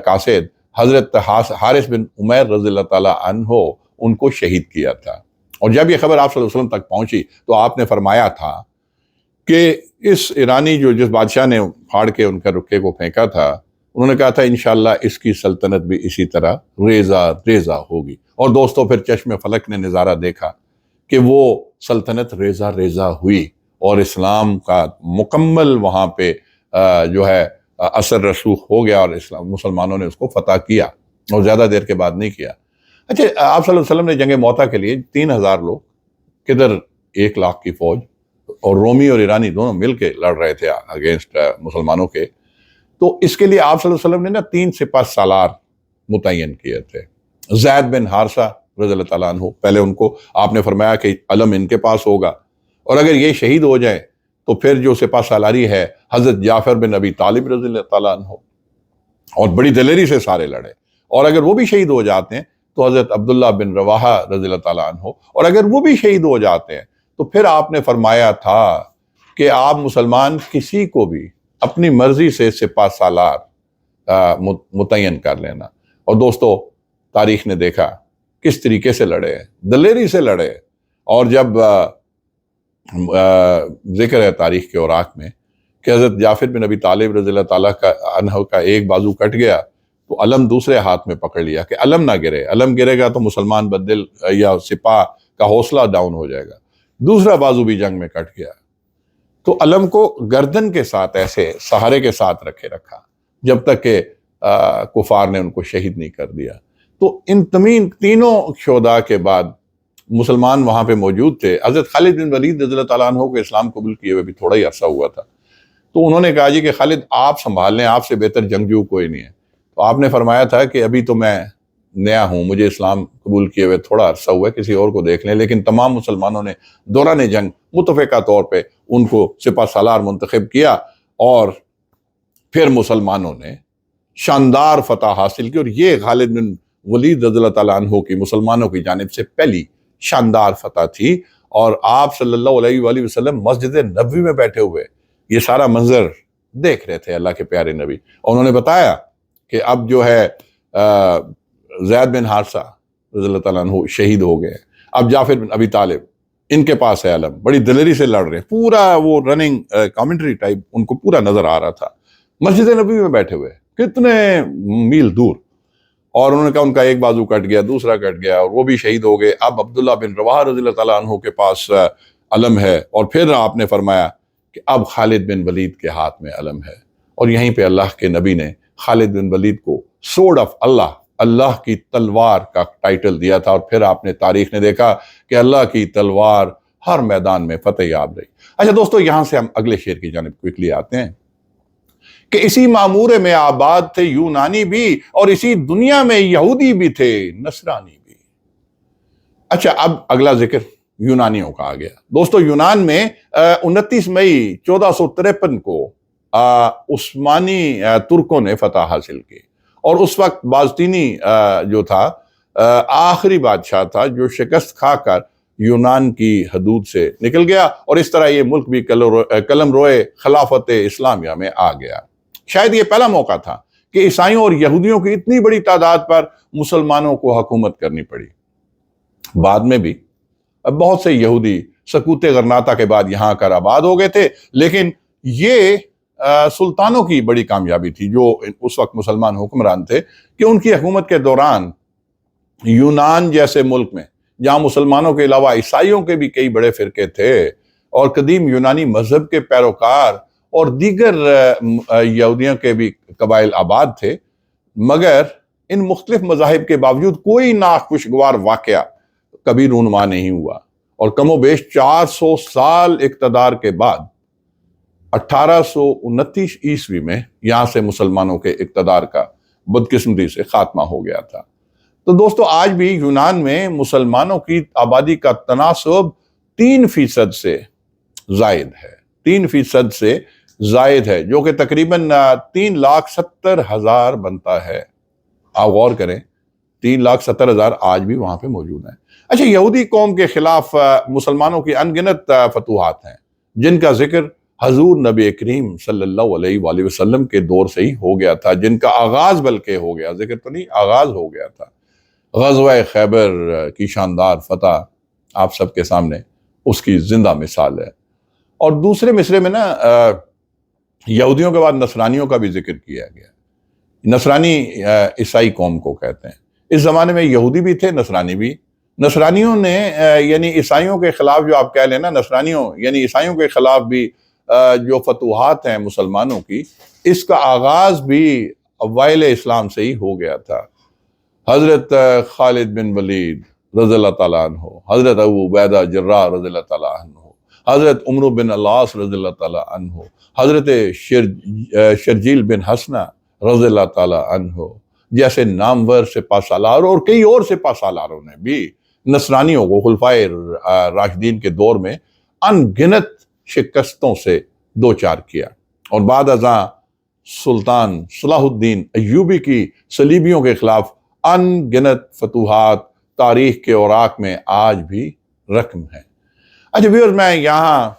[SPEAKER 1] قاصد، حضرت حارث بن عمیر رضی اللہ تعالیٰ عنہ، ان کو شہید کیا تھا۔ اور جب یہ خبر آپ صلی اللہ علیہ وسلم تک پہنچی تو آپ نے فرمایا تھا کہ اس ایرانی جس بادشاہ نے پھاڑ کے ان کا رکے کو پھینکا تھا، انہوں نے کہا تھا انشاءاللہ اس کی سلطنت بھی اسی طرح ریزہ ریزہ ہوگی۔ اور دوستو، پھر چشم فلک نے نظارہ دیکھا کہ وہ سلطنت ریزہ ریزہ ہوئی، اور اسلام کا مکمل وہاں پہ جو ہے اثر رسوخ ہو گیا، اور مسلمانوں نے اس کو فتح کیا، اور زیادہ دیر کے بعد نہیں کیا۔ اچھا، آپ صلی اللہ علیہ وسلم نے جنگ موتا کے لیے 3000 لوگ، کدھر 1 لاکھ کی فوج، اور رومی اور ایرانی دونوں مل کے لڑ رہے تھے اگینسٹ مسلمانوں کے، تو اس کے لیے آپ صلی اللہ علیہ وسلم نے 3 سپہ سالار متعین کیے تھے۔ زید بن حارثہ رضی اللہ تعالیٰ عنہ، پہلے ان کو آپ نے فرمایا کہ علم ان کے پاس ہوگا، اور اگر یہ شہید ہو جائیں تو پھر جو سپہ سالاری ہے حضرت جعفر بن ابی طالب رضی اللہ تعالیٰ عنہ، اور بڑی دلیری سے سارے لڑے، اور اگر وہ بھی شہید ہو جاتے ہیں تو حضرت عبداللہ بن رواحہ رضی اللہ تعالیٰ عنہ، اور اگر وہ بھی شہید ہو جاتے ہیں تو پھر آپ نے فرمایا تھا کہ آپ مسلمان کسی کو بھی اپنی مرضی سے سپہ سالار متعین کر لینا۔ اور دوستو، تاریخ نے دیکھا کس طریقے سے لڑے ہیں، دلیری سے لڑے، اور جب ذکر ہے تاریخ کے اوراق میں کہ حضرت جعفر بن ابی طالب رضی اللہ تعالیٰ عنہ کا ایک بازو کٹ گیا تو علم دوسرے ہاتھ میں پکڑ لیا کہ علم نہ گرے، علم گرے گا تو مسلمان بدل یا سپاہ کا حوصلہ ڈاؤن ہو جائے گا۔ دوسرا بازو بھی جنگ میں کٹ گیا، تو علم کو گردن کے ساتھ ایسے سہارے کے ساتھ رکھا جب تک کہ کفار نے ان کو شہید نہیں کر دیا۔ تو ان تینوں شہداء کے بعد مسلمان وہاں پہ موجود تھے۔ حضرت خالد بن ولید رضی اللہ تعالیٰ عنہ کو اسلام قبول کیے ہوئے بھی تھوڑا ہی عرصہ ہوا تھا، تو انہوں نے کہا جی کہ خالد آپ سنبھال لیں، آپ سے بہتر جنگجو کوئی نہیں ہے۔ تو آپ نے فرمایا تھا کہ ابھی تو میں نیا ہوں، مجھے اسلام قبول کیے ہوئے تھوڑا عرصہ ہوا ہے، کسی اور کو دیکھ لیں۔ لیکن تمام مسلمانوں نے دوران جنگ متفقہ طور پہ ان کو سپہ سالار منتخب کیا، اور پھر مسلمانوں نے شاندار فتح حاصل کی، اور یہ خالد بن ولید رضی اللہ تعالیٰ عنہ کی مسلمانوں کی جانب سے پہلی شاندار فتح تھی، اور آپ صلی اللہ علیہ وآلہ وسلم مسجد نبوی میں بیٹھے ہوئے یہ سارا منظر دیکھ رہے تھے اللہ کے پیارے نبی، اور انہوں نے بتایا کہ اب جو ہے زید بن حارثہ رضی اللہ تعالیٰ عنہ شہید ہو گئے، اب جعفر بن ابی طالب ان کے پاس ہے علم، بڑی دلیری سے لڑ رہے ہیں، پورا وہ رننگ کامنٹری ٹائپ ان کو پورا نظر آ رہا تھا مسجد نبوی میں بیٹھے ہوئے کتنے میل دور، اور انہوں نے کہا ان کا ایک بازو کٹ گیا، دوسرا کٹ گیا، اور وہ بھی شہید ہو گئے، اب عبداللہ بن رواحہ رضی اللہ تعالیٰ عنہ کے پاس علم ہے، اور پھر آپ نے فرمایا کہ اب خالد بن ولید کے ہاتھ میں علم ہے، اور یہیں پہ اللہ کے نبی نے خالد بن ولید کو سورڈ آف اللہ، اللہ کی تلوار کا ٹائٹل دیا تھا، اور پھر آپ نے تاریخ نے دیکھا کہ اللہ کی تلوار ہر میدان میں فتح یاب رہی۔ اچھا دوستو، یہاں سے ہم اگلے شعر کی جانب کوئکلی آتے ہیں کہ اسی معمورے میں آباد تھے یونانی بھی، اور اسی دنیا میں یہودی بھی تھے نصرانی بھی۔ اچھا، اب اگلا ذکر یونانیوں کا آ گیا۔ دوستو، یونان میں 29 مئی 1453 کو عثمانی ترکوں نے فتح حاصل کی، اور اس وقت بازطینی جو تھا آخری بادشاہ تھا جو شکست کھا کر یونان کی حدود سے نکل گیا، اور اس طرح یہ ملک بھی قلم روئے خلافت اسلامیہ میں آ گیا۔ شاید یہ پہلا موقع تھا کہ عیسائیوں اور یہودیوں کی اتنی بڑی تعداد پر مسلمانوں کو حکومت کرنی پڑی۔ بعد میں بھی بہت سے یہودی سقوط غرناطہ کے بعد یہاں کر آباد ہو گئے تھے، لیکن یہ سلطانوں کی بڑی کامیابی تھی جو اس وقت مسلمان حکمران تھے، کہ ان کی حکومت کے دوران یونان جیسے ملک میں جہاں مسلمانوں کے علاوہ عیسائیوں کے بھی کئی بڑے فرقے تھے، اور قدیم یونانی مذہب کے پیروکار اور دیگر یہودیوں کے بھی قبائل آباد تھے، مگر ان مختلف مذاہب کے باوجود کوئی ناخوشگوار واقعہ کبھی رونما نہیں ہوا، اور کم و بیش 400 سال اقتدار کے بعد 1829 عیسوی میں یہاں سے مسلمانوں کے اقتدار کا بدقسمتی سے خاتمہ ہو گیا تھا۔ تو دوستو، آج بھی یونان میں مسلمانوں کی آبادی کا تناسب 3% سے زائد ہے، 3% سے زائد ہے، جو کہ تقریباً 3,70,000 بنتا ہے۔ آپ غور کریں، 3,70,000 آج بھی وہاں پہ موجود ہیں۔ اچھا، یہودی قوم کے خلاف مسلمانوں کی انگنت فتوحات ہیں، جن کا ذکر حضور نبی کریم صلی اللہ علیہ وآلہ وسلم کے دور سے ہی ہو گیا تھا، جن کا آغاز بلکہ ہو گیا، ذکر تو نہیں، آغاز ہو گیا تھا۔ غزوہ خیبر کی شاندار فتح آپ سب کے سامنے اس کی زندہ مثال ہے۔ اور دوسرے مصرے میں نا یہودیوں کے بعد نصرانیوں کا بھی ذکر کیا گیا۔ نصرانی عیسائی قوم کو کہتے ہیں۔ اس زمانے میں یہودی بھی تھے، نصرانی بھی۔ نصرانیوں نے یعنی عیسائیوں کے خلاف جو آپ کہہ لیں نا، نصرانیوں یعنی عیسائیوں کے خلاف بھی جو فتوحات ہیں مسلمانوں کی، اس کا آغاز بھی اوائل اسلام سے ہی ہو گیا تھا۔ حضرت خالد بن ولید رضی اللہ تعالیٰ عنہ، حضرت ابو عبیدہ جراح رضی اللہ تعالیٰ عنہ، حضرت عمرو بن العاص رضی اللہ تعالیٰ عنہ، حضرت شرجیل بن حسنہ رضی اللہ تعالیٰ عنہ جیسے نامور سپہ سالار اور کئی اور سپہ سالاروں نے بھی نصرانیوں کو خلفائے راشدین کے دور میں ان گنت شکستوں سے دوچار کیا، اور بعد ازاں سلطان صلاح الدین ایوبی کی صلیبیوں کے خلاف ان گنت فتوحات تاریخ کے اوراق میں آج بھی رقم ہیں۔ اچھا ویورز، میں یہاں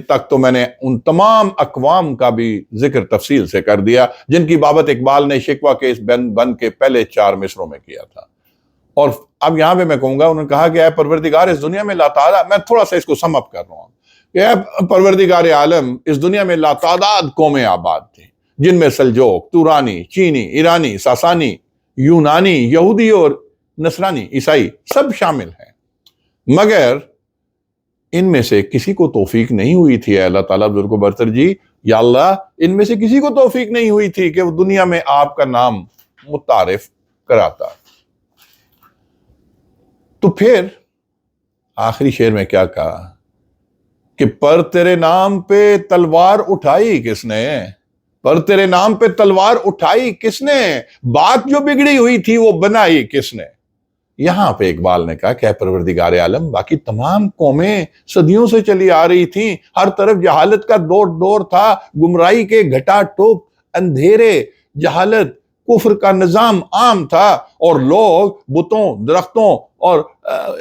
[SPEAKER 1] تک تو میں نے ان تمام اقوام کا بھی ذکر تفصیل سے کر دیا جن کی بابت اقبال نے شکوہ کے اس بند کے پہلے 4 مصروں میں کیا تھا، اور اب یہاں پہ میں کہوں گا، انہوں نے کہا کہ اے پروردگار اس دنیا میں لاتعداد، میں تھوڑا سا اس کو سم اپ کر رہا ہوں کہ اے پروردگار عالم اس دنیا میں لاتعداد قومیں آباد تھیں، جن میں سلجوق، تورانی، چینی، ایرانی، ساسانی، یونانی، یہودی اور نصرانی، عیسائی سب شامل ہیں، مگر ان میں سے کسی کو توفیق نہیں ہوئی تھی اے اللہ تعالیٰ بزرگ و برتر جی، یا اللہ ان میں سے کسی کو توفیق نہیں ہوئی تھی کہ وہ دنیا میں آپ کا نام متعارف کراتا۔ تو پھر آخری شعر میں کیا کہا کہ پر تیرے نام پہ تلوار اٹھائی کس نے، پر تیرے نام پہ تلوار اٹھائی کس نے، بات جو بگڑی ہوئی تھی وہ بنائی کس نے۔ یہاں پہ اقبال نے کہا کہ اے پروردگار عالم، باقی تمام قومیں صدیوں سے چلی آ رہی تھیں، ہر طرف جہالت کا دور تھا، گمراہی کے گھٹا ٹوپ اندھیرے، جہالت کفر کا نظام عام تھا اور لوگ بتوں، درختوں اور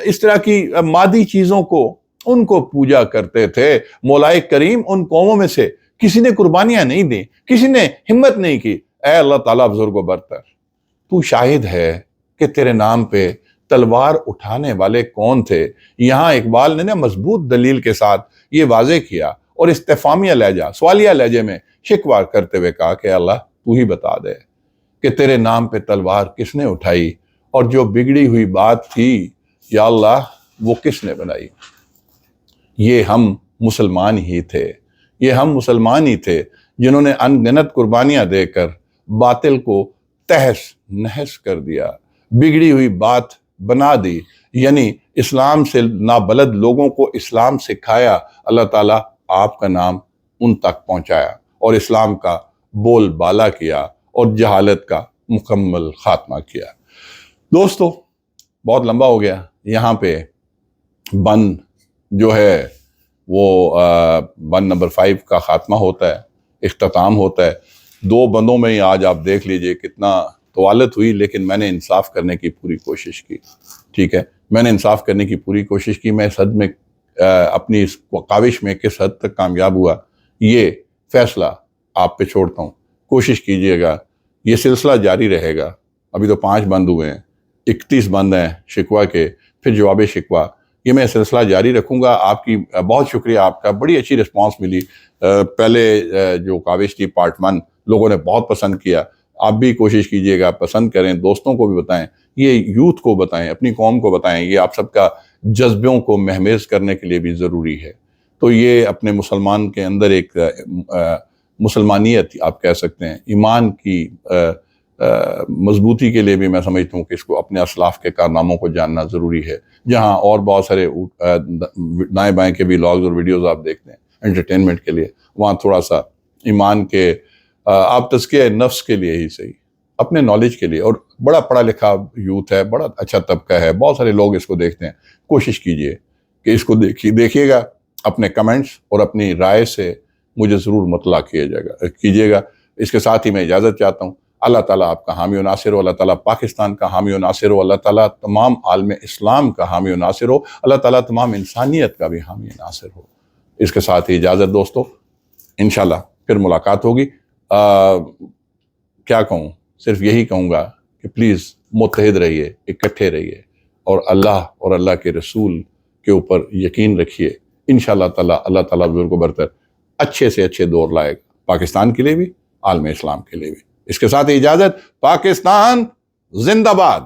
[SPEAKER 1] اس طرح کی مادی چیزوں کو ان کو پوجا کرتے تھے۔ مولائے کریم ان قوموں میں سے کسی نے قربانیاں نہیں دی، کسی نے ہمت نہیں کی۔ اے اللہ تعالیٰ بزرگ و برتر، تو شاہد ہے کہ تیرے نام پہ تلوار اٹھانے والے کون تھے۔ یہاں اقبال نے مضبوط دلیل کے ساتھ یہ واضح کیا اور استفہامیہ لہجہ، سوالیہ لہجے میں شکوہ کرتے ہوئے کہا کہ اللہ تو ہی بتا دے کہ تیرے نام پہ تلوار کس نے اٹھائی، اور جو بگڑی ہوئی بات تھی یا اللہ وہ کس نے بنائی۔ یہ ہم مسلمان ہی تھے، یہ ہم مسلمان ہی تھے جنہوں نے ان گنت قربانیاں دے کر باطل کو تہس نہس کر دیا، بگڑی ہوئی بات بنا دی، یعنی اسلام سے نابلد لوگوں کو اسلام سکھایا۔ اللہ تعالیٰ آپ کا نام ان تک پہنچایا اور اسلام کا بول بالا کیا اور جہالت کا مکمل خاتمہ کیا۔ دوستو بہت لمبا ہو گیا، یہاں پہ بند جو ہے وہ بند نمبر 5 کا خاتمہ ہوتا ہے، اختتام ہوتا ہے۔ 2 بندوں میں ہی آج آپ دیکھ لیجئے کتنا طوالت ہوئی، لیکن میں نے انصاف کرنے کی پوری کوشش کی، ٹھیک ہے، میں نے انصاف کرنے کی پوری کوشش کی۔ میں اس حد میں اپنی اس کاوش میں کس حد تک کامیاب ہوا یہ فیصلہ آپ پہ چھوڑتا ہوں۔ کوشش کیجئے گا، یہ سلسلہ جاری رہے گا۔ ابھی تو 5 بند ہوئے ہیں، 31 بند ہیں شکوہ کے، پھر جواب شکوہ، یہ میں سلسلہ جاری رکھوں گا۔ آپ کی بہت شکریہ، آپ کا بڑی اچھی رسپانس ملی۔ پہلے جو کاوش تھی پارٹ 1 لوگوں نے بہت پسند کیا۔ آپ بھی کوشش کیجئے گا، پسند کریں، دوستوں کو بھی بتائیں، یہ یوتھ کو بتائیں، اپنی قوم کو بتائیں، یہ آپ سب کا جذبوں کو مہمیز کرنے کے لیے بھی ضروری ہے۔ تو یہ اپنے مسلمان کے اندر ایک مسلمانیت آپ کہہ سکتے ہیں، ایمان کی مضبوطی کے لیے بھی میں سمجھتا ہوں کہ اس کو اپنے اسلاف کے کارناموں کو جاننا ضروری ہے۔ جہاں اور بہت سارے دائیں بائیں کے ولاگز اور ویڈیوز آپ دیکھتے ہیں انٹرٹینمنٹ کے لیے، وہاں تھوڑا سا ایمان کے آپ تزکیہ نفس کے لیے ہی صحیح، اپنے نالج کے لیے، اور بڑا پڑھا لکھا یوتھ ہے، بڑا اچھا طبقہ ہے، بہت سارے لوگ اس کو دیکھتے ہیں۔ کوشش کیجئے کہ اس کو دیکھیے گا، اپنے کمنٹس اور اپنی رائے سے مجھے ضرور مطلع کیجئے گا۔ اس کے ساتھ ہی میں اجازت چاہتا ہوں۔ اللہ تعالیٰ آپ کا حامی و ناصر ہو، اللہ تعالیٰ پاکستان کا حامی و ناصر ہو، اللہ تعالیٰ تمام عالم اسلام کا حامی و ناصر ہو، اللہ تعالیٰ تمام انسانیت کا بھی حامی و ناصر ہو۔ اس کے ساتھ ہی اجازت دوستو، انشاءاللہ پھر ملاقات ہوگی۔ کیا کہوں، صرف یہی کہوں گا کہ پلیز متحد رہیے، اکٹھے رہیے، اور اللہ اور اللہ کے رسول کے اوپر یقین رکھیے۔ انشاءاللہ تعالیٰ اللہ تعالیٰ بزرگ و برتر اچھے سے اچھے دور لائے گا، پاکستان کے لیے بھی، عالم اسلام کے لیے بھی۔ اس کے ساتھ اجازت، پاکستان زندہ باد۔